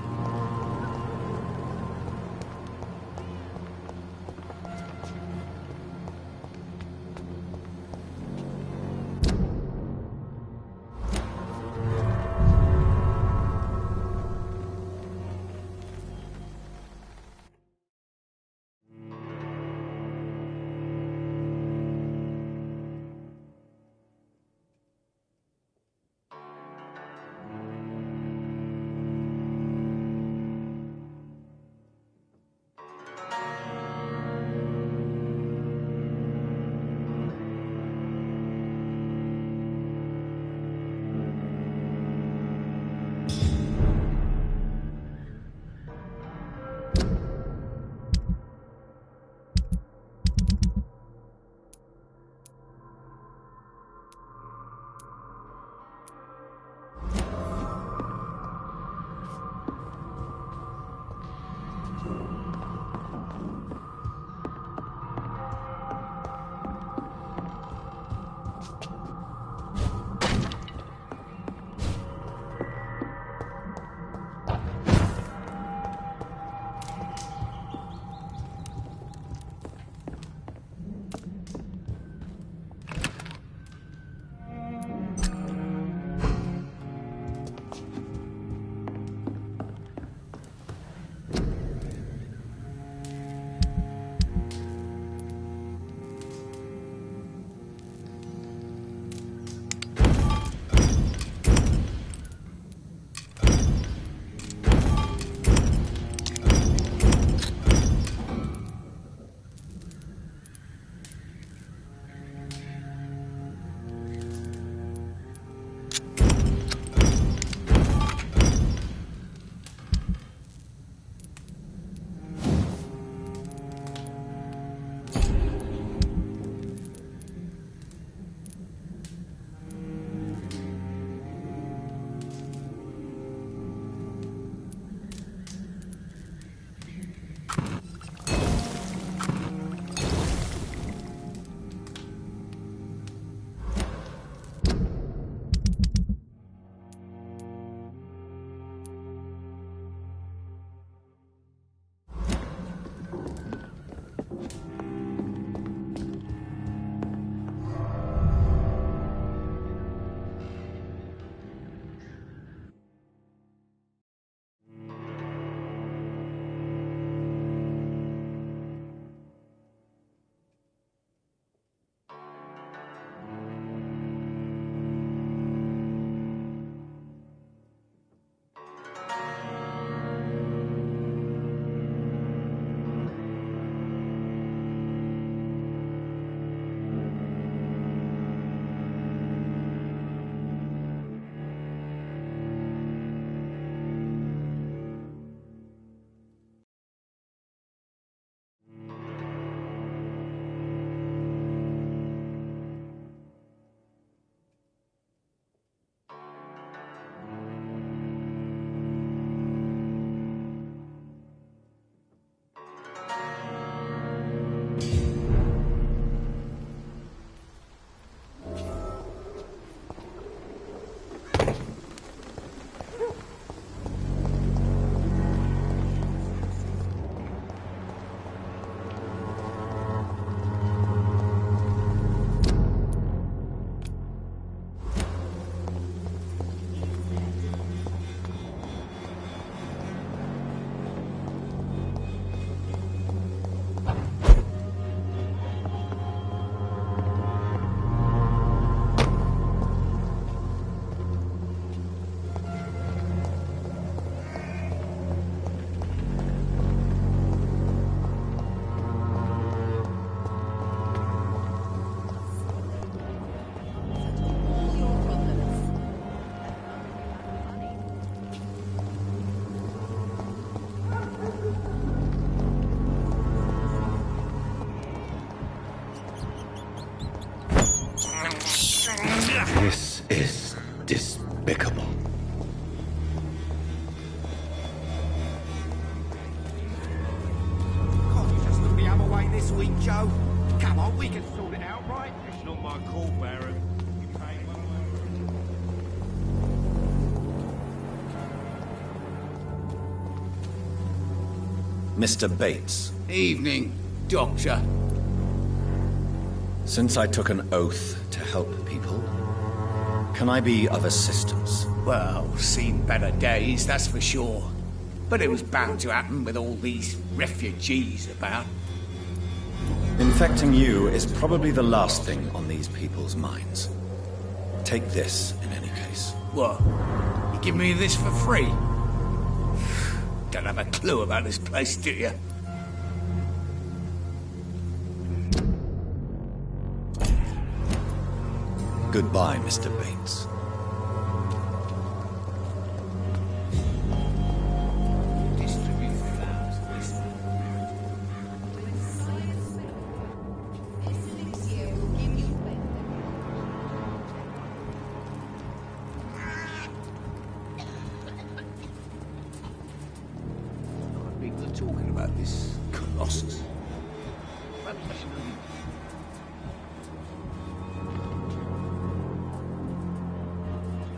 sweet Joe. Come on, we can sort it out, right? It's not my call, Baron. Mr. Bates. Evening, Doctor. Since I took an oath to help people, can I be of assistance? Well, seen better days, that's for sure. But it was bound to happen with all these refugees about. Infecting you is probably the last thing on these people's minds. Take this, in any case. What? You give me this for free? Don't have a clue about this place, do you? Goodbye, Mr. Bates. People are talking about this Colossus.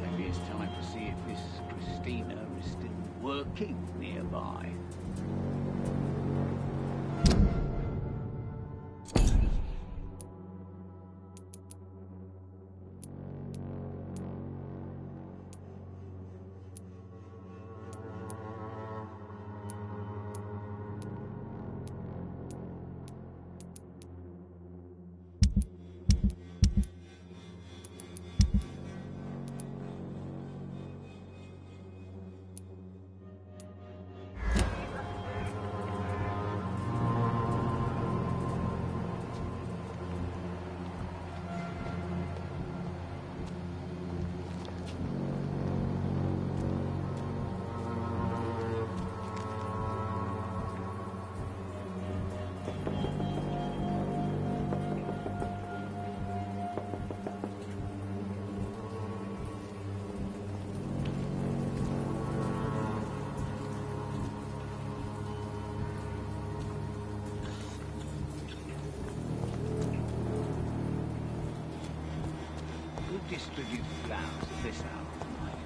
Maybe it's time to see if this Christina is still working nearby. Distribute flowers at this hour of night.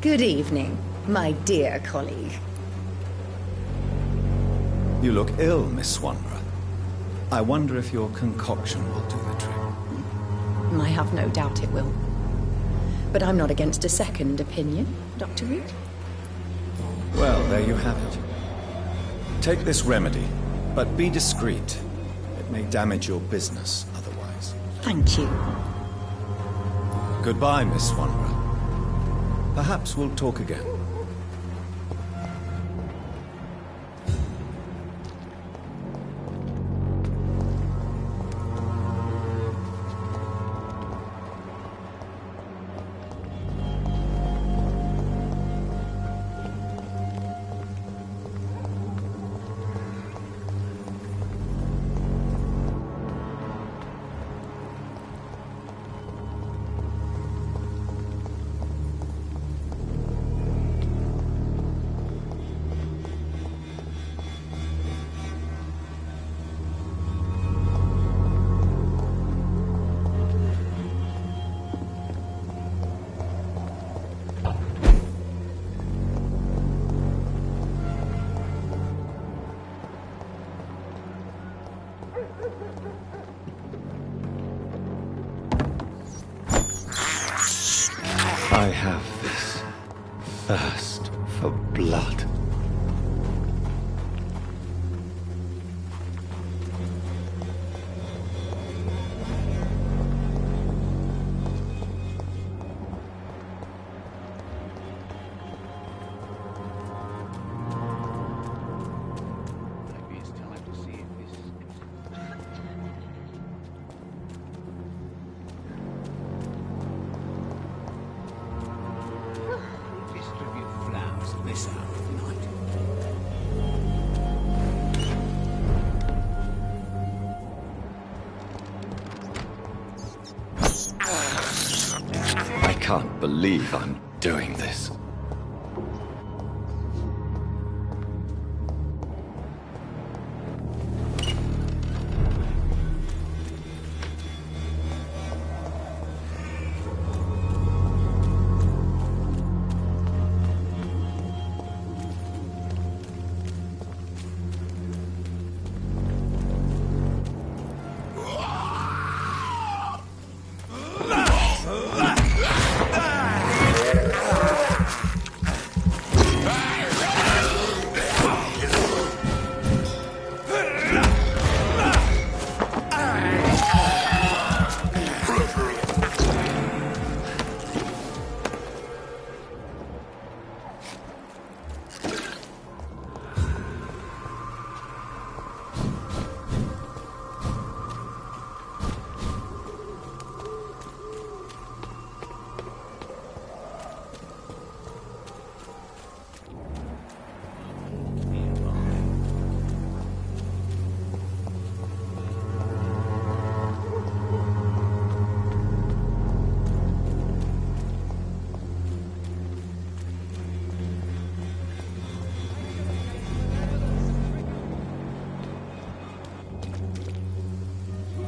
Good evening, my dear colleague. You look ill, Miss Swanborough. I wonder if your concoction will do the trick. I have no doubt it will. But I'm not against a second opinion, Dr. Reed. Well, there you have it. Take this remedy, but be discreet. It may damage your business otherwise. Thank you. Goodbye, Miss Swanborough. Perhaps we'll talk again. I have this thirst for blood. This hour of night. can't believe I'm doing this.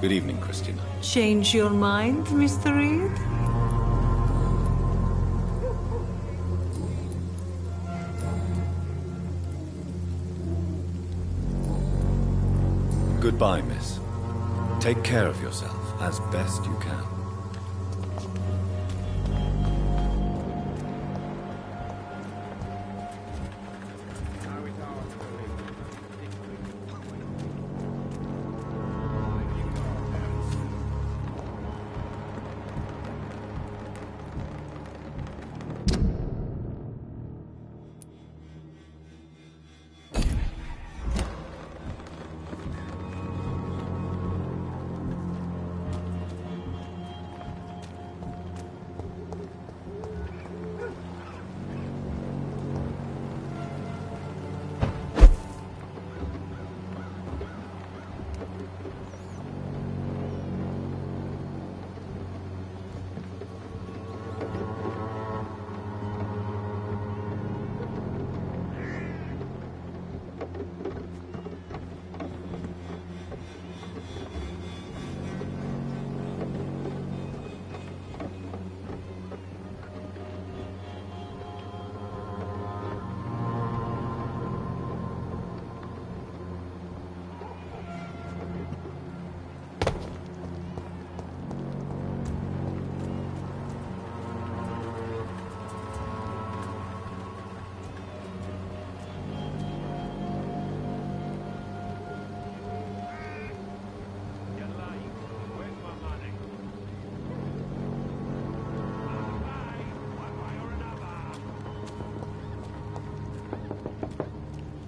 Good evening, Christina. Change your mind, Mr. Reed? Goodbye, miss. Take care of yourself as best you can.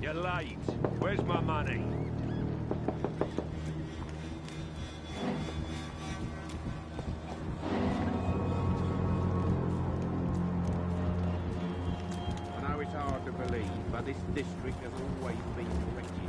You're late. Where's my money? I know it's hard to believe, but this district has always been wretched.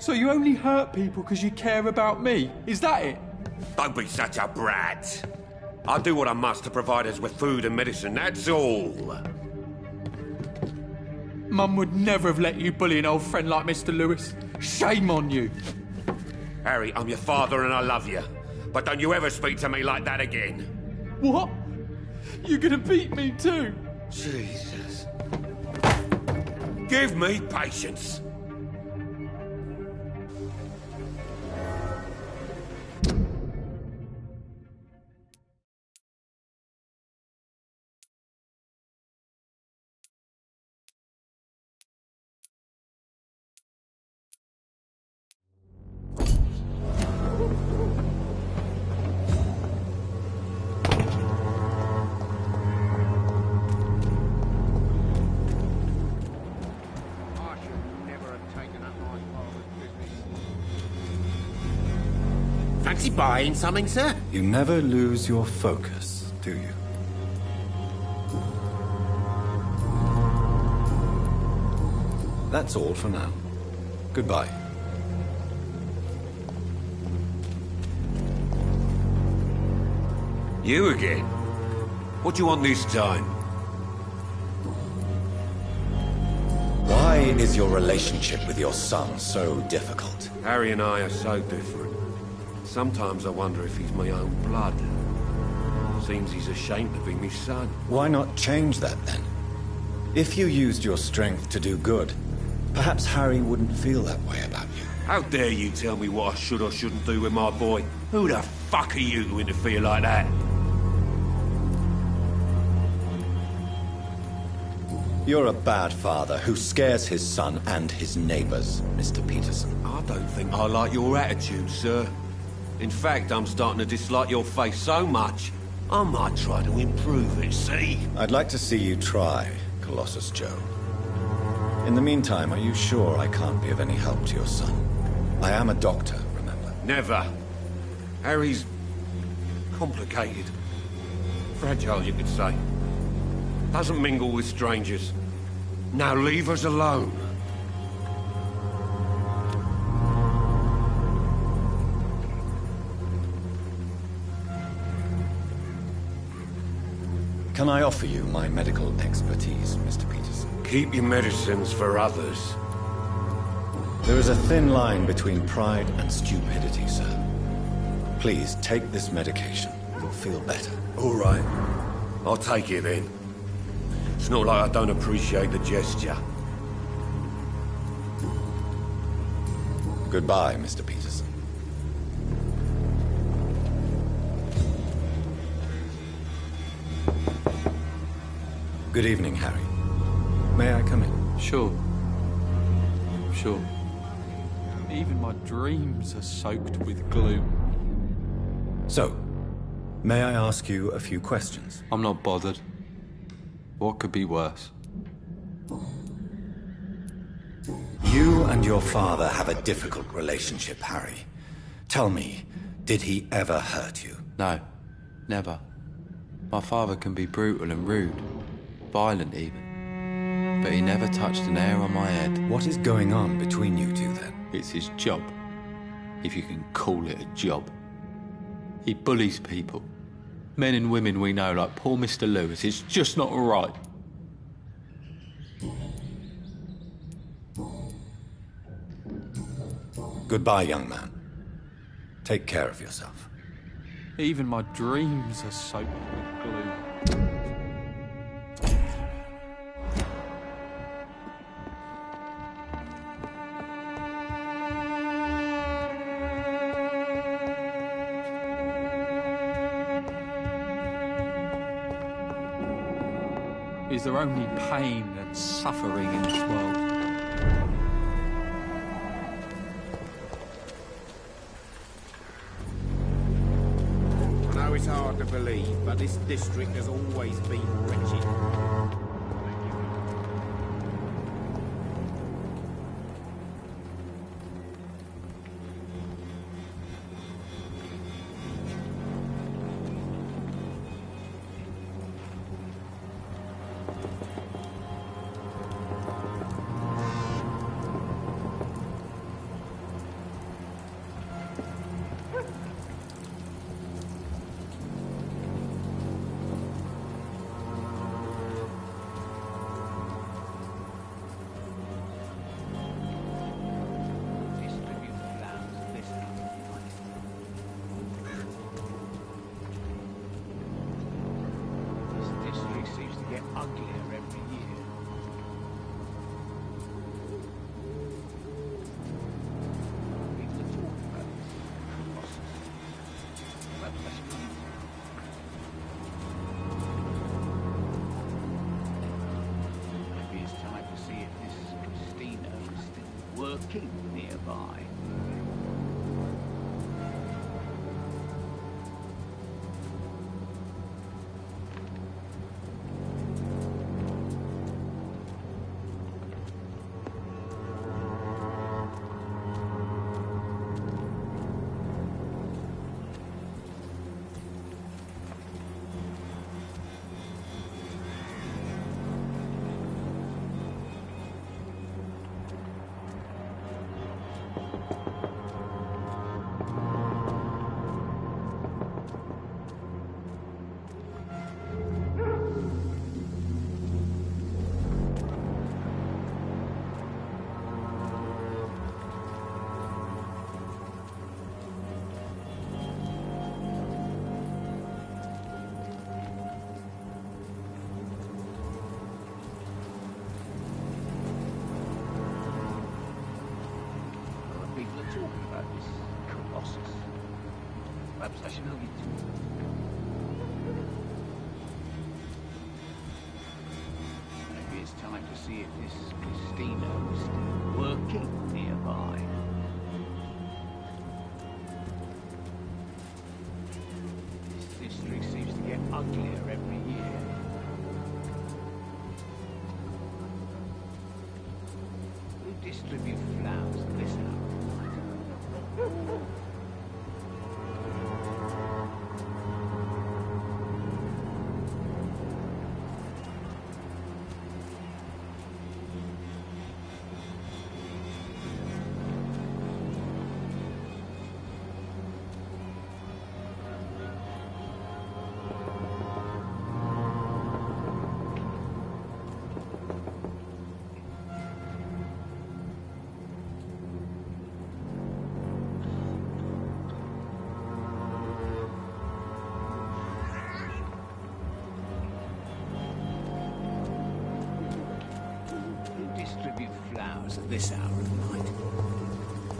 So you only hurt people because you care about me? Is that it? Don't be such a brat. I'll do what I must to provide us with food and medicine, that's all. Mum would never have let you bully an old friend like Mr. Lewis. Shame on you. Harry, I'm your father and I love you. But don't you ever speak to me like that again. What? You're gonna beat me too? Jesus. Give me patience. Fancy buying something, sir? You never lose your focus, do you? That's all for now. Goodbye. You again? What do you want this time? Why is your relationship with your son so difficult? Harry and I are so different. Sometimes I wonder if he's my own blood. Seems he's ashamed to be my son. Why not change that then? If you used your strength to do good, perhaps Harry wouldn't feel that way about you. How dare you tell me what I should or shouldn't do with my boy? Who the fuck are you to interfere like that? You're a bad father who scares his son and his neighbors, Mr. Peterson. I don't think I like your attitude, sir. In fact, I'm starting to dislike your face so much, I might try to improve it, see? I'd like to see you try, Colossus Joe. In the meantime, are you sure I can't be of any help to your son? I am a doctor, remember? Never. Harry's complicated. Fragile, you could say. Doesn't mingle with strangers. Now leave us alone. Can I offer you my medical expertise, Mr. Peterson? Keep your medicines for others. There is a thin line between pride and stupidity, sir. Please, take this medication. You'll feel better. All right. I'll take it then. It's not like I don't appreciate the gesture. Goodbye, Mr. Peterson. Good evening, Harry. May I come in? Sure. Sure. Even my dreams are soaked with gloom. So, may I ask you a few questions? I'm not bothered. What could be worse? You and your father have a difficult relationship, Harry. Tell me, did he ever hurt you? No, never. My father can be brutal and rude, violent even. But he never touched an hair on my head. What is going on between you two then? It's his job, if you can call it a job. He bullies people. Men and women we know, like poor Mr. Lewis. It's just not right. Goodbye, young man. Take care of yourself. Even my dreams are soaked with gloom. Is there only pain and suffering in this world? I know it's hard to believe, but this district has always been wretched. Working nearby. talking about this Colossus? Perhaps I should look into it. Maybe it's time to see if this Christina is still working nearby. This district seems to get uglier every year. Who distribute flowers at this hour? Distribute flowers at this hour of night.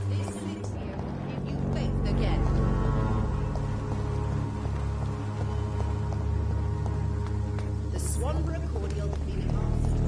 This city will give you faith again. The Swanborough Cordial Cleaning Master.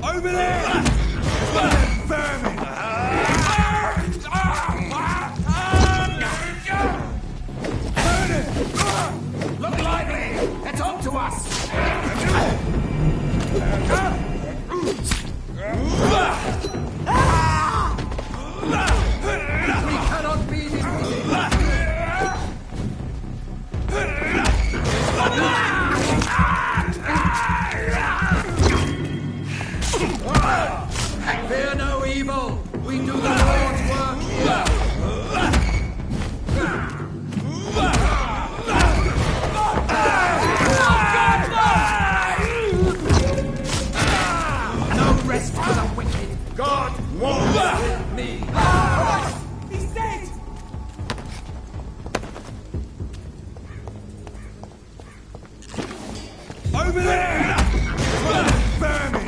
Over there! Vermin! Burn it! Look lively! It's on to us! We cannot be defeated! Fear no evil. We do the Lord's work here. No rest for the wicked. God walks with me. He's dead. Over there! Vermin!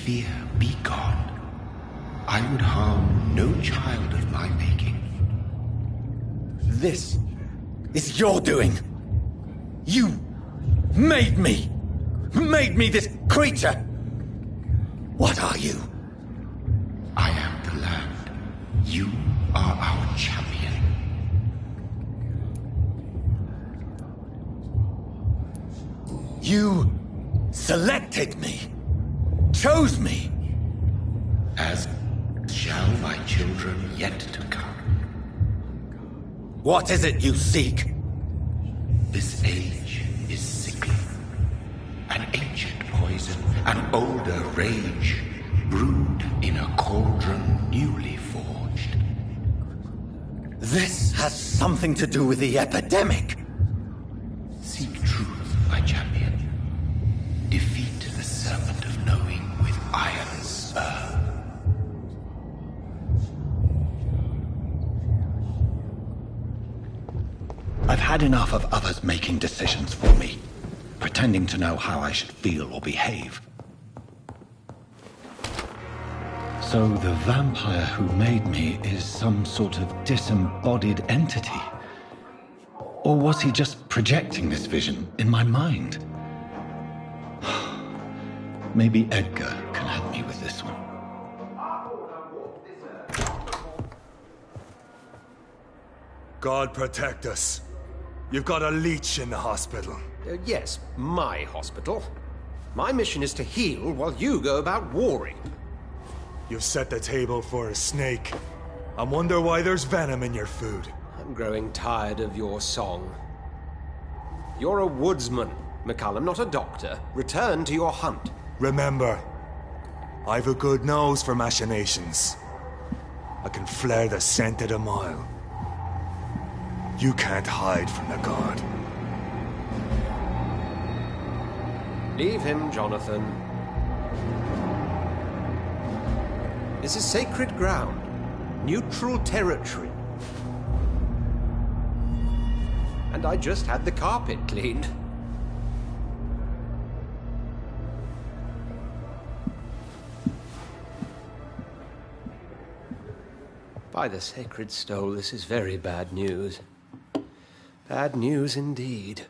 fear be gone. I would harm no child of my making. This is your doing. You made me. Made me this creature. What are you? I am the land. You are our champion. You selected me. Chose me. As shall my children yet to come. What is it you seek? This age is sickly. An ancient poison, an older rage, brewed in a cauldron newly forged. This has something to do with the epidemic. Seek truth, my champion. Defeat the serpent of knowing with iron spur. I've had enough of others making decisions for me, pretending to know how I should feel or behave. So the vampire who made me is some sort of disembodied entity? Or was he just projecting this vision in my mind? Maybe Edgar can help me with this one. God protect us. You've got a leech in the hospital. Yes, my hospital. My mission is to heal while you go about warring. You've set the table for a snake. I wonder why there's venom in your food. I'm growing tired of your song. You're a woodsman, McCullum, not a doctor. Return to your hunt. Remember, I've a good nose for machinations. I can flare the scent at a mile. You can't hide from the god. Leave him, Jonathan. This is sacred ground. Neutral territory. And I just had the carpet cleaned. By the sacred stole, this is very bad news. Bad news indeed.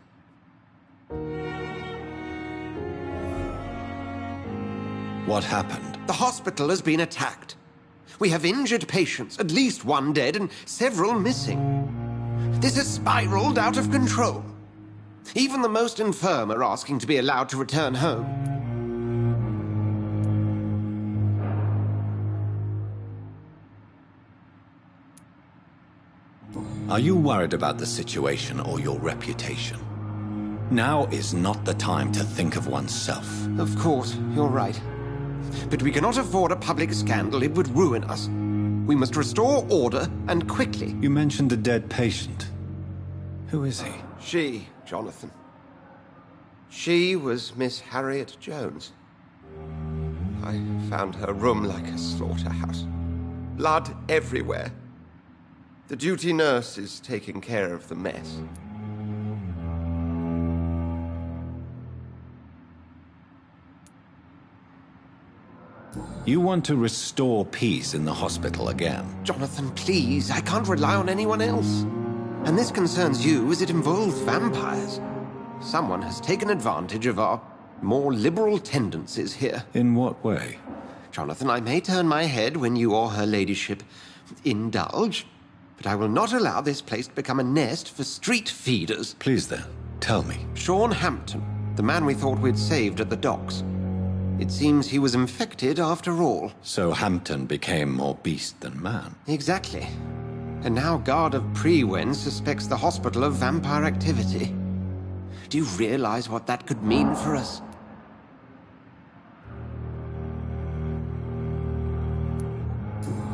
What happened? The hospital has been attacked. We have injured patients, at least one dead and several missing. This has spiraled out of control. Even the most infirm are asking to be allowed to return home. Are you worried about the situation or your reputation? Now is not the time to think of oneself. Of course, you're right. But we cannot afford a public scandal. It would ruin us. We must restore order, and quickly. You mentioned a dead patient. Who is he? She, Jonathan. She was Miss Harriet Jones. I found her room like a slaughterhouse. Blood everywhere. The duty nurse is taking care of the mess. You want to restore peace in the hospital again? Jonathan, please. I can't rely on anyone else. And this concerns you as it involves vampires. Someone has taken advantage of our more liberal tendencies here. In what way? Jonathan, I may turn my head when you or her ladyship indulge, but I will not allow this place to become a nest for street feeders. Please then, tell me. Sean Hampton, the man we thought we'd saved at the docks. It seems he was infected after all. So Hampton became more beast than man? Exactly. And now Guard of Prewen suspects the hospital of vampire activity. Do you realize what that could mean for us?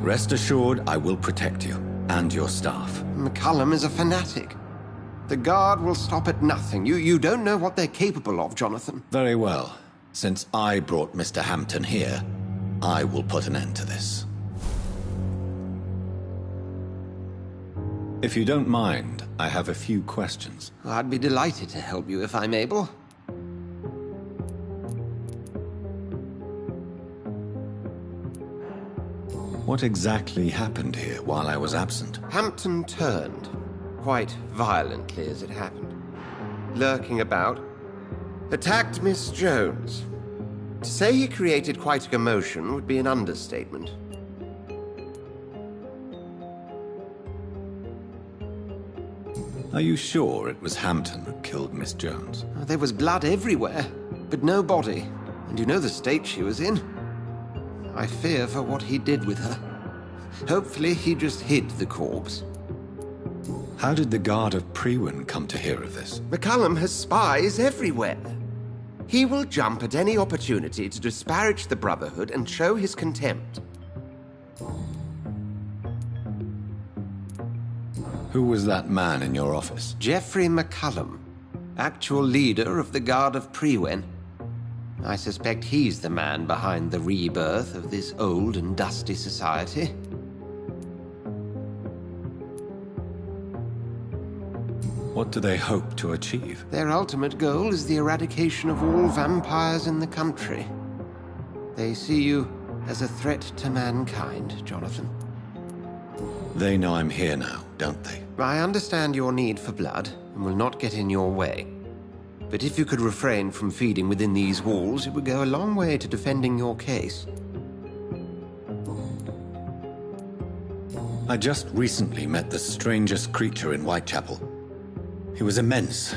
Rest assured, I will protect you and your staff. McCullum is a fanatic. The Guard will stop at nothing. You don't know what they're capable of, Jonathan. Very well. Since I brought Mr. Hampton here, I will put an end to this. If you don't mind, I have a few questions. I'd be delighted to help you if I'm able. What exactly happened here while I was absent? Hampton turned, quite violently as it happened. Lurking about, attacked Miss Jones. To say he created quite a commotion would be an understatement. Are you sure it was Hampton who killed Miss Jones? There was blood everywhere, but no body. And you know the state she was in. I fear for what he did with her. Hopefully he just hid the corpse. How did the guard of Priwen come to hear of this? McCullum has spies everywhere. He will jump at any opportunity to disparage the Brotherhood and show his contempt. Who was that man in your office? Geoffrey McCullum, actual leader of the Guard of Priwen. I suspect he's the man behind the rebirth of this old and dusty society. What do they hope to achieve? Their ultimate goal is the eradication of all vampires in the country. They see you as a threat to mankind, Jonathan. They know I'm here now, don't they? I understand your need for blood and will not get in your way. But if you could refrain from feeding within these walls, it would go a long way to defending your case. I just recently met the strangest creature in Whitechapel. He was immense.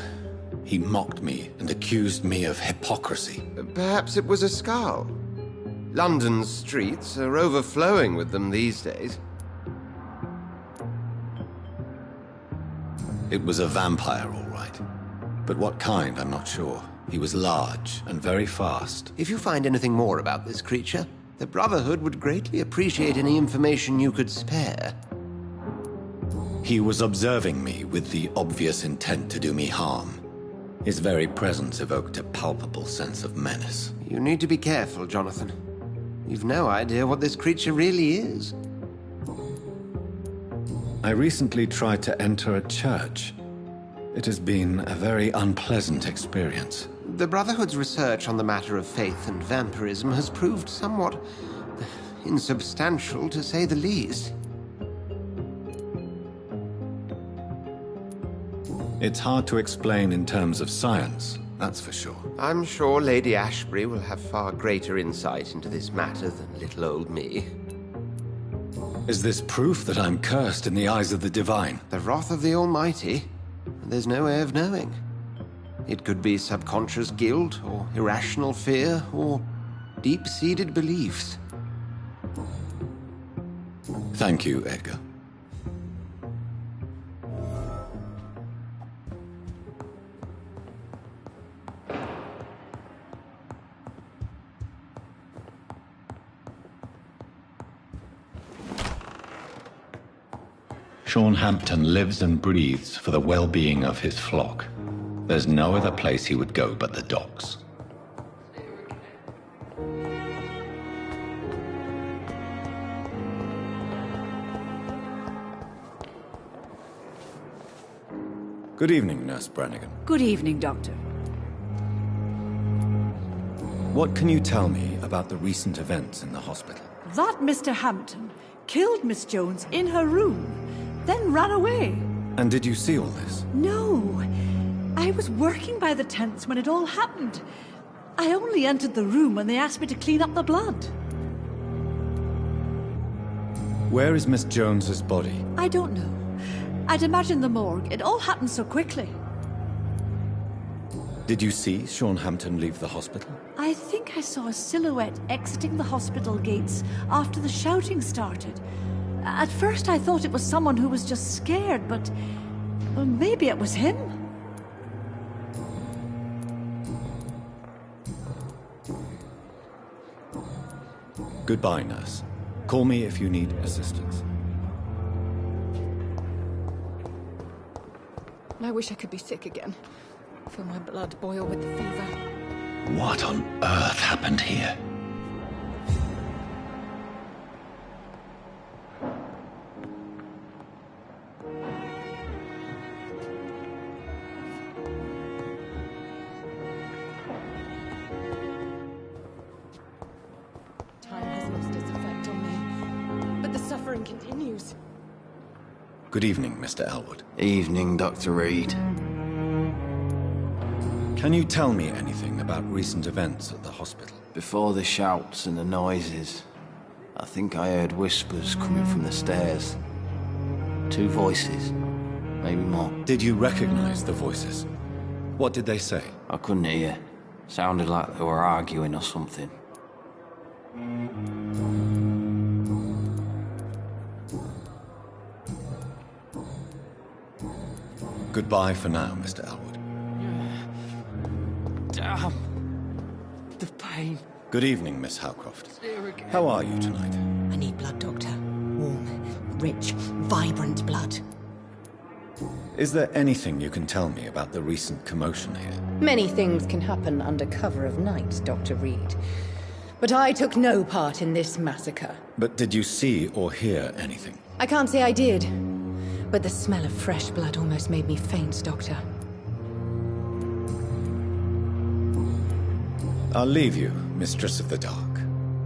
He mocked me and accused me of hypocrisy. Perhaps it was a skull. London's streets are overflowing with them these days. It was a vampire, all right. But what kind, I'm not sure. He was large and very fast. If you find anything more about this creature, the Brotherhood would greatly appreciate any information you could spare. He was observing me with the obvious intent to do me harm. His very presence evoked a palpable sense of menace. You need to be careful, Jonathan. You've no idea what this creature really is. I recently tried to enter a church. It has been a very unpleasant experience. The Brotherhood's research on the matter of faith and vampirism has proved somewhat insubstantial, to say the least. It's hard to explain in terms of science, that's for sure. I'm sure Lady Ashbury will have far greater insight into this matter than little old me. Is this proof that I'm cursed in the eyes of the divine? The wrath of the Almighty? There's no way of knowing. It could be subconscious guilt, or irrational fear, or deep-seated beliefs. Thank you, Edgar. Sean Hampton lives and breathes for the well-being of his flock. There's no other place he would go but the docks. Good evening, Nurse Brannigan. Good evening, Doctor. What can you tell me about the recent events in the hospital? That Mr. Hampton killed Miss Jones in her room, then ran away. And did you see all this? No. I was working by the tents when it all happened. I only entered the room when they asked me to clean up the blood. Where is Miss Jones's body? I don't know. I'd imagine the morgue. It all happened so quickly. Did you see Sean Hampton leave the hospital? I think I saw a silhouette exiting the hospital gates after the shouting started. At first I thought it was someone who was just scared, but well, maybe it was him. Goodbye, nurse. Call me if you need assistance. I wish I could be sick again. Feel my blood boil with the fever. What on earth happened here? news? Good evening, Mr. Elwood. Evening, Dr. Reed. Can you tell me anything about recent events at the hospital? Before the shouts and the noises, I think I heard whispers coming from the stairs. 2 voices, maybe more. Did you recognize the voices? What did they say? I couldn't hear. Sounded like they were arguing or something. Goodbye for now, Mr. Elwood. Damn. The pain. Good evening, Miss Howcroft. How are you tonight? I need blood, Doctor. Warm, rich, vibrant blood. Is there anything you can tell me about the recent commotion here? Many things can happen under cover of night, Dr. Reed. But I took no part in this massacre. But did you see or hear anything? I can't say I did. But the smell of fresh blood almost made me faint, Doctor. I'll leave you, Mistress of the Dark,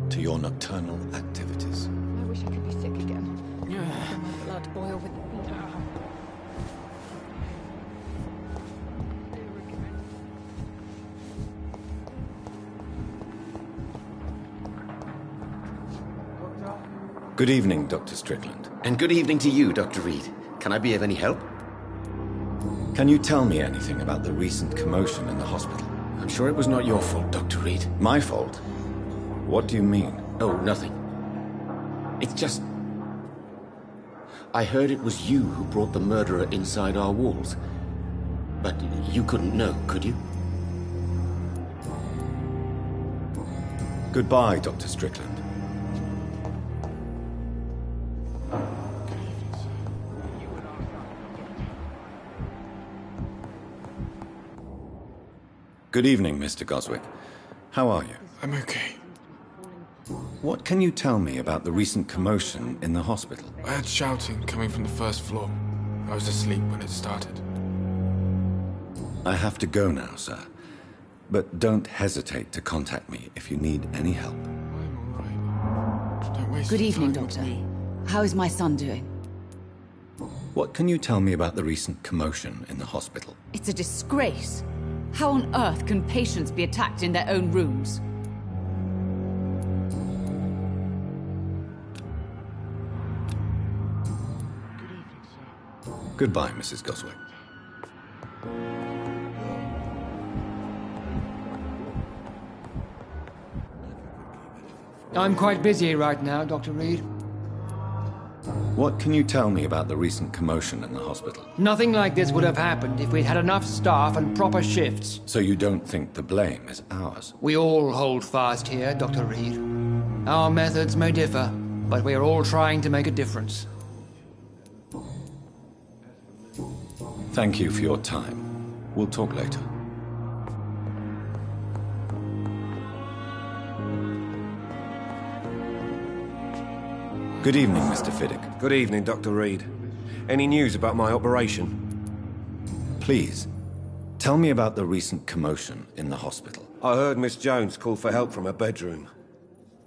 to your nocturnal activities. I wish I could be sick again. Blood boil with... Good evening, Dr. Strickland. And good evening to you, Dr. Reed. Can I be of any help? Can you tell me anything about the recent commotion in the hospital? I'm sure it was not your fault, Dr. Reed. My fault? What do you mean? Oh, nothing. It's just... I heard it was you who brought the murderer inside our walls. But you couldn't know, could you? Goodbye, Dr. Strickland. Good evening, Mr. Goswick. How are you? I'm okay. What can you tell me about the recent commotion in the hospital? I had shouting coming from the first floor. I was asleep when it started. I have to go now, sir. But don't hesitate to contact me if you need any help. Don't waste Good your evening, time. Doctor. How is my son doing? What can you tell me about the recent commotion in the hospital? It's a disgrace. How on earth can patients be attacked in their own rooms? Goodbye, Mrs. Goswick. I'm quite busy right now, Dr. Reed. What can you tell me about the recent commotion in the hospital? Nothing like this would have happened if we'd had enough staff and proper shifts. So you don't think the blame is ours? We all hold fast here, Dr. Reed. Our methods may differ, but we are all trying to make a difference. Thank you for your time. We'll talk later. Good evening, Mr. Fiddick. Good evening, Dr. Reed. Any news about my operation? Please, tell me about the recent commotion in the hospital. I heard Miss Jones call for help from her bedroom.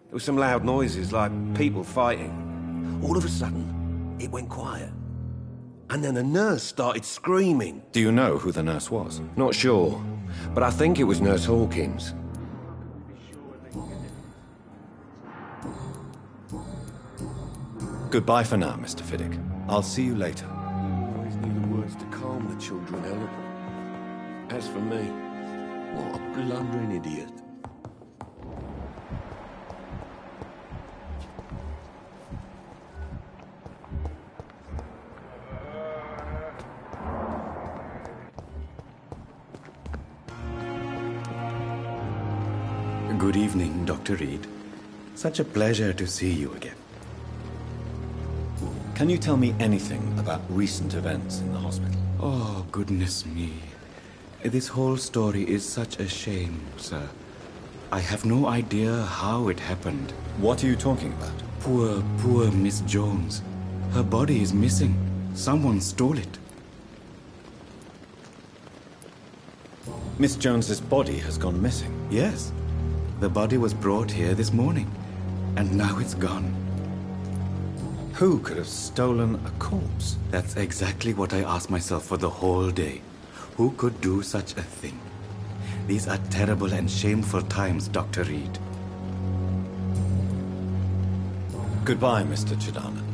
There were some loud noises, like people fighting. All of a sudden, it went quiet. And then a nurse started screaming. Do you know who the nurse was? Not sure, but I think it was Nurse Hawkins. Goodbye for now, Mr. Fiddick. I'll see you later. I always knew the words to calm the children, Ellen. As for me, what a blundering idiot. Good evening, Dr. Reed. Such a pleasure to see you again. Can you tell me anything about recent events in the hospital? Oh, goodness me. This whole story is such a shame, sir. I have no idea how it happened. What are you talking about? Poor Miss Jones. Her body is missing. Someone stole it. Miss Jones's body has gone missing? Yes. The body was brought here this morning, and now it's gone. Who could have stolen a corpse? That's exactly what I asked myself for the whole day. Who could do such a thing? These are terrible and shameful times, Dr. Reed. Goodbye, Mr. Chidana.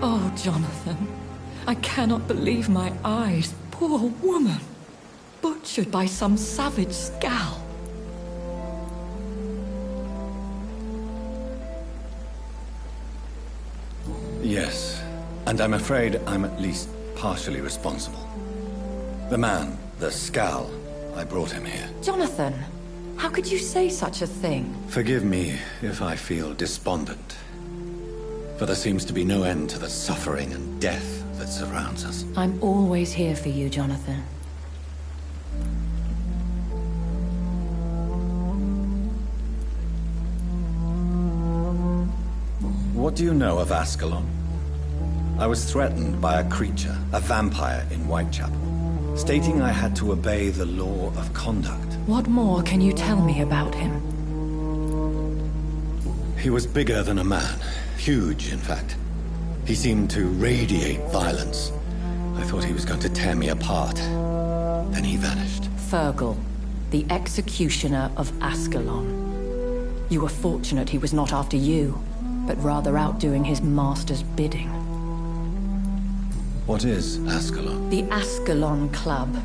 Oh, Jonathan, I cannot believe my eyes. Poor woman, butchered by some savage scowl. Yes, and I'm afraid I'm at least partially responsible. The man, the scowl, I brought him here. Jonathan, how could you say such a thing? Forgive me if I feel despondent. For there seems to be no end to the suffering and death that surrounds us. I'm always here for you, Jonathan. What do you know of Ascalon? I was threatened by a creature, a vampire in Whitechapel, stating I had to obey the law of conduct. What more can you tell me about him? He was bigger than a man. Huge, in fact. He seemed to radiate violence. I thought he was going to tear me apart. Then he vanished. Fergal, the executioner of Ascalon. You were fortunate he was not after you, but rather out doing his master's bidding. What is Ascalon? The Ascalon Club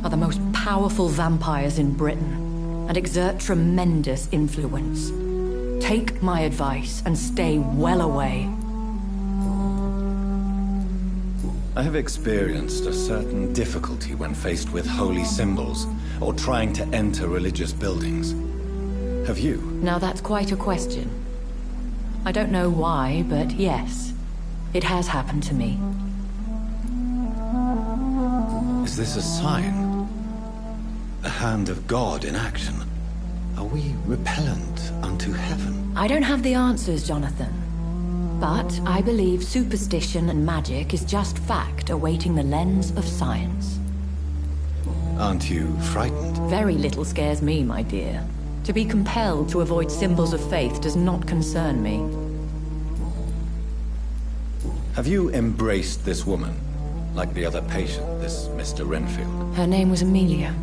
are the most powerful vampires in Britain and exert tremendous influence. Take my advice and stay well away. I have experienced a certain difficulty when faced with holy symbols or trying to enter religious buildings. Have you? Now that's quite a question. I don't know why, but yes, it has happened to me. Is this a sign? A hand of God in action? Are we repellent unto heaven? I don't have the answers, Jonathan. But I believe superstition and magic is just fact awaiting the lens of science. Aren't you frightened? Very little scares me, my dear. To be compelled to avoid symbols of faith does not concern me. Have you embraced this woman, like the other patient, this Mr. Renfield? Her name was Amelia.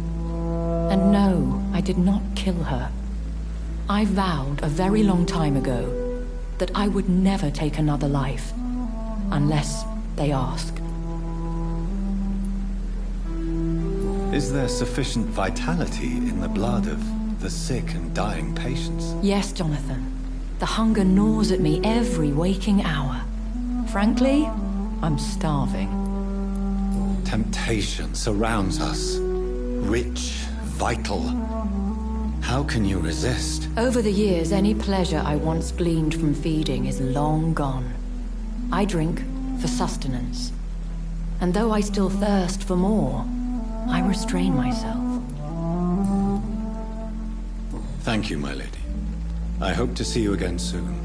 And no, I did not kill her. I vowed a very long time ago that I would never take another life, unless they asked. Is there sufficient vitality in the blood of the sick and dying patients? Yes, Jonathan. The hunger gnaws at me every waking hour. Frankly, I'm starving. Temptation surrounds us. Rich, vital. How can you resist? Over the years, any pleasure I once gleaned from feeding is long gone. I drink for sustenance. And though I still thirst for more, I restrain myself. Thank you, my lady. I hope to see you again soon.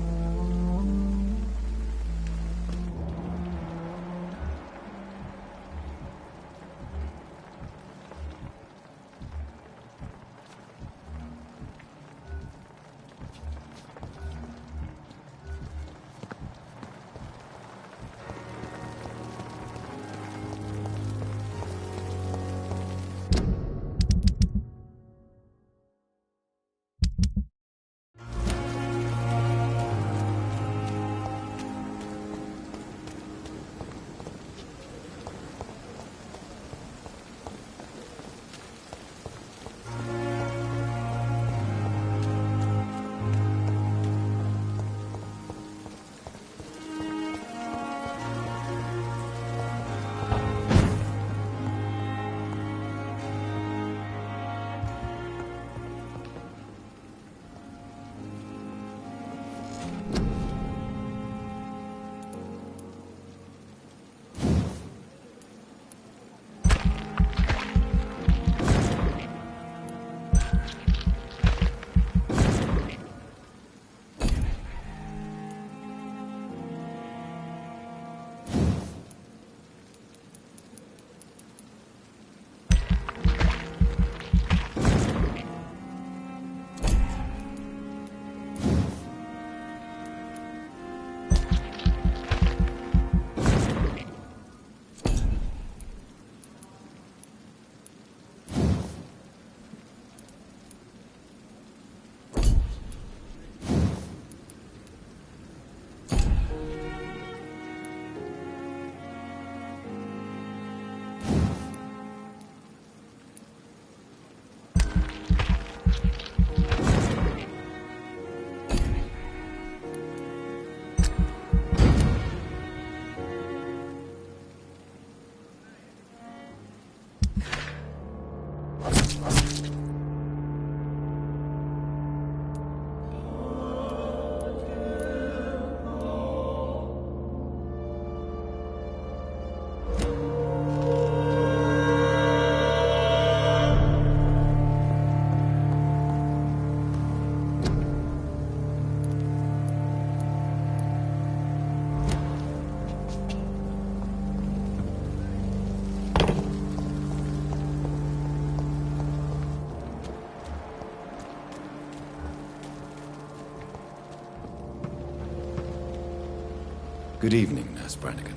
Good evening, Nurse Brannigan.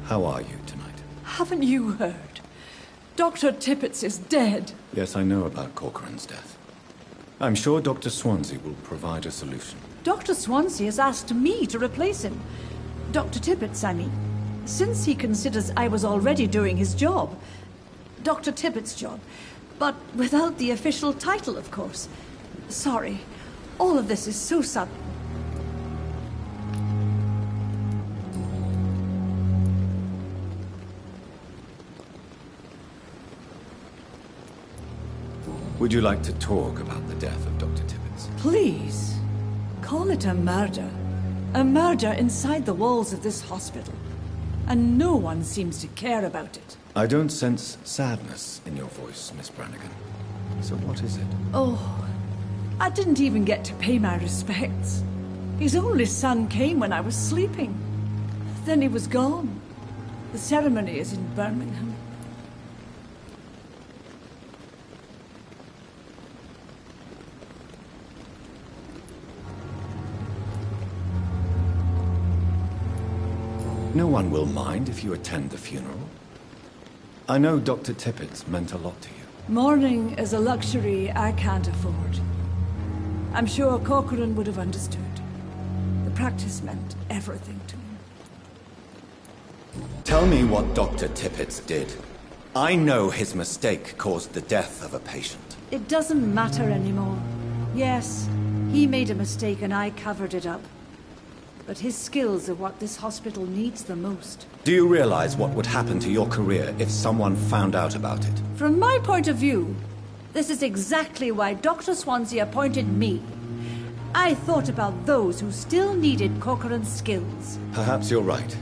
How are you tonight? Haven't you heard? Dr. Tippett is dead. Yes, I know about Corcoran's death. I'm sure Dr. Swansea will provide a solution. Dr. Swansea has asked me to replace him. Dr. Tippett, I mean. Since he considers I was already doing his job. Dr. Tippett's job. But without the official title, of course. Sorry. All of this is so sudden. Would you like to talk about the death of Dr. Tippett? Please. Call it a murder. A murder inside the walls of this hospital. And no one seems to care about it. I don't sense sadness in your voice, Miss Brannigan. So what is it? Oh, I didn't even get to pay my respects. His only son came when I was sleeping. Then he was gone. The ceremony is in Birmingham. No one will mind if you attend the funeral. I know Dr. Tippett meant a lot to you. Mourning is a luxury I can't afford. I'm sure Corcoran would have understood. The practice meant everything to him. Tell me what Dr. Tippett did. I know his mistake caused the death of a patient. It doesn't matter anymore. Yes, he made a mistake and I covered it up. But his skills are what this hospital needs the most. Do you realize what would happen to your career if someone found out about it? From my point of view, this is exactly why Dr. Swansea appointed me. I thought about those who still needed Corcoran's skills. Perhaps you're right.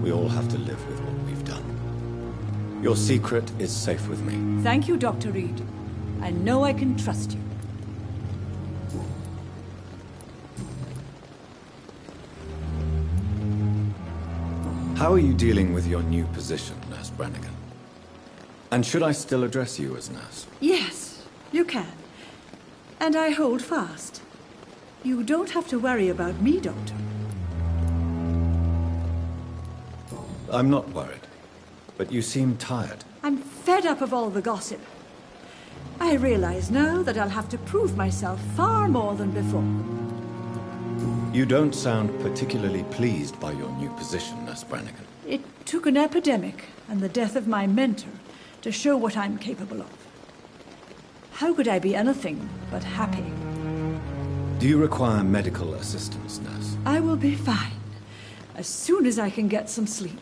We all have to live with what we've done. Your secret is safe with me. Thank you, Dr. Reed. I know I can trust you. How are you dealing with your new position, Nurse Brannigan? And should I still address you as nurse? Yes, you can. And I hold fast. You don't have to worry about me, Doctor. I'm not worried, but you seem tired. I'm fed up of all the gossip. I realize now that I'll have to prove myself far more than before. You don't sound particularly pleased by your new position, Nurse Brannigan. It took an epidemic and the death of my mentor to show what I'm capable of. How could I be anything but happy? Do you require medical assistance, nurse? I will be fine, as soon as I can get some sleep.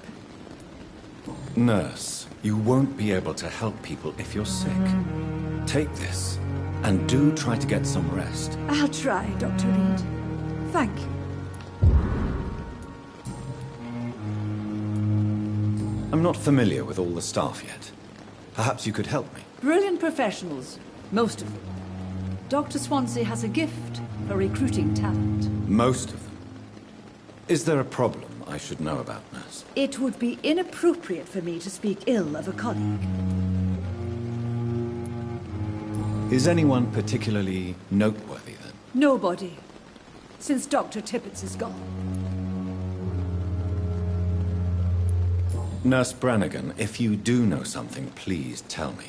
Nurse, you won't be able to help people if you're sick. Take this, and do try to get some rest. I'll try, Dr. Reed. Thank you. I'm not familiar with all the staff yet. Perhaps you could help me. Brilliant professionals, most of them. Dr. Swansea has a gift for recruiting talent. Most of them? Is there a problem I should know about, nurse? It would be inappropriate for me to speak ill of a colleague. Is anyone particularly noteworthy, then? Nobody. Since Dr. Tippett is gone. Nurse Brannigan, if you do know something, please tell me.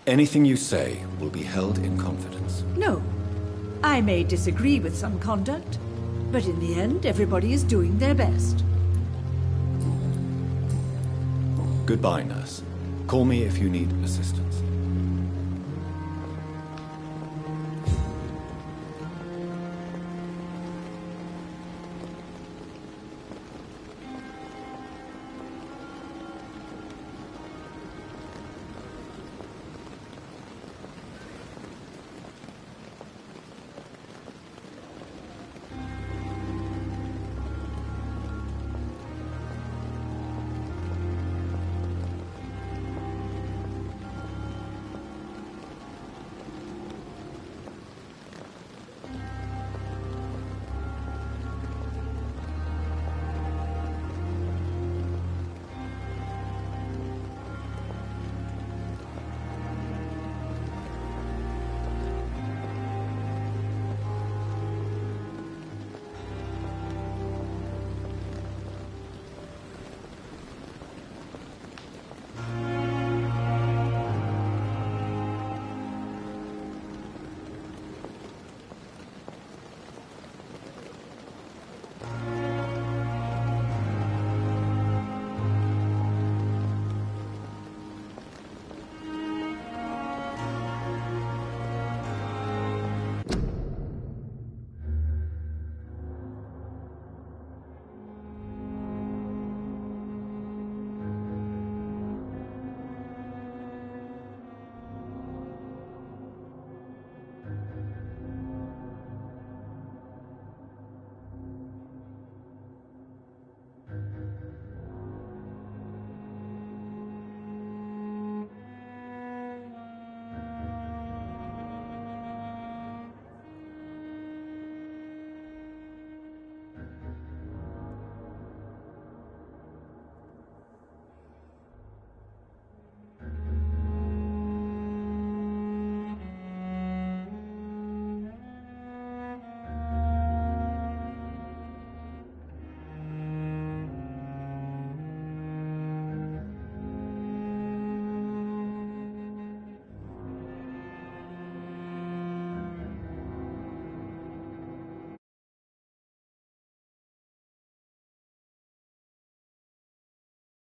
Anything you say will be held in confidence. No. I may disagree with some conduct, but in the end, everybody is doing their best. Goodbye, nurse. Call me if you need assistance.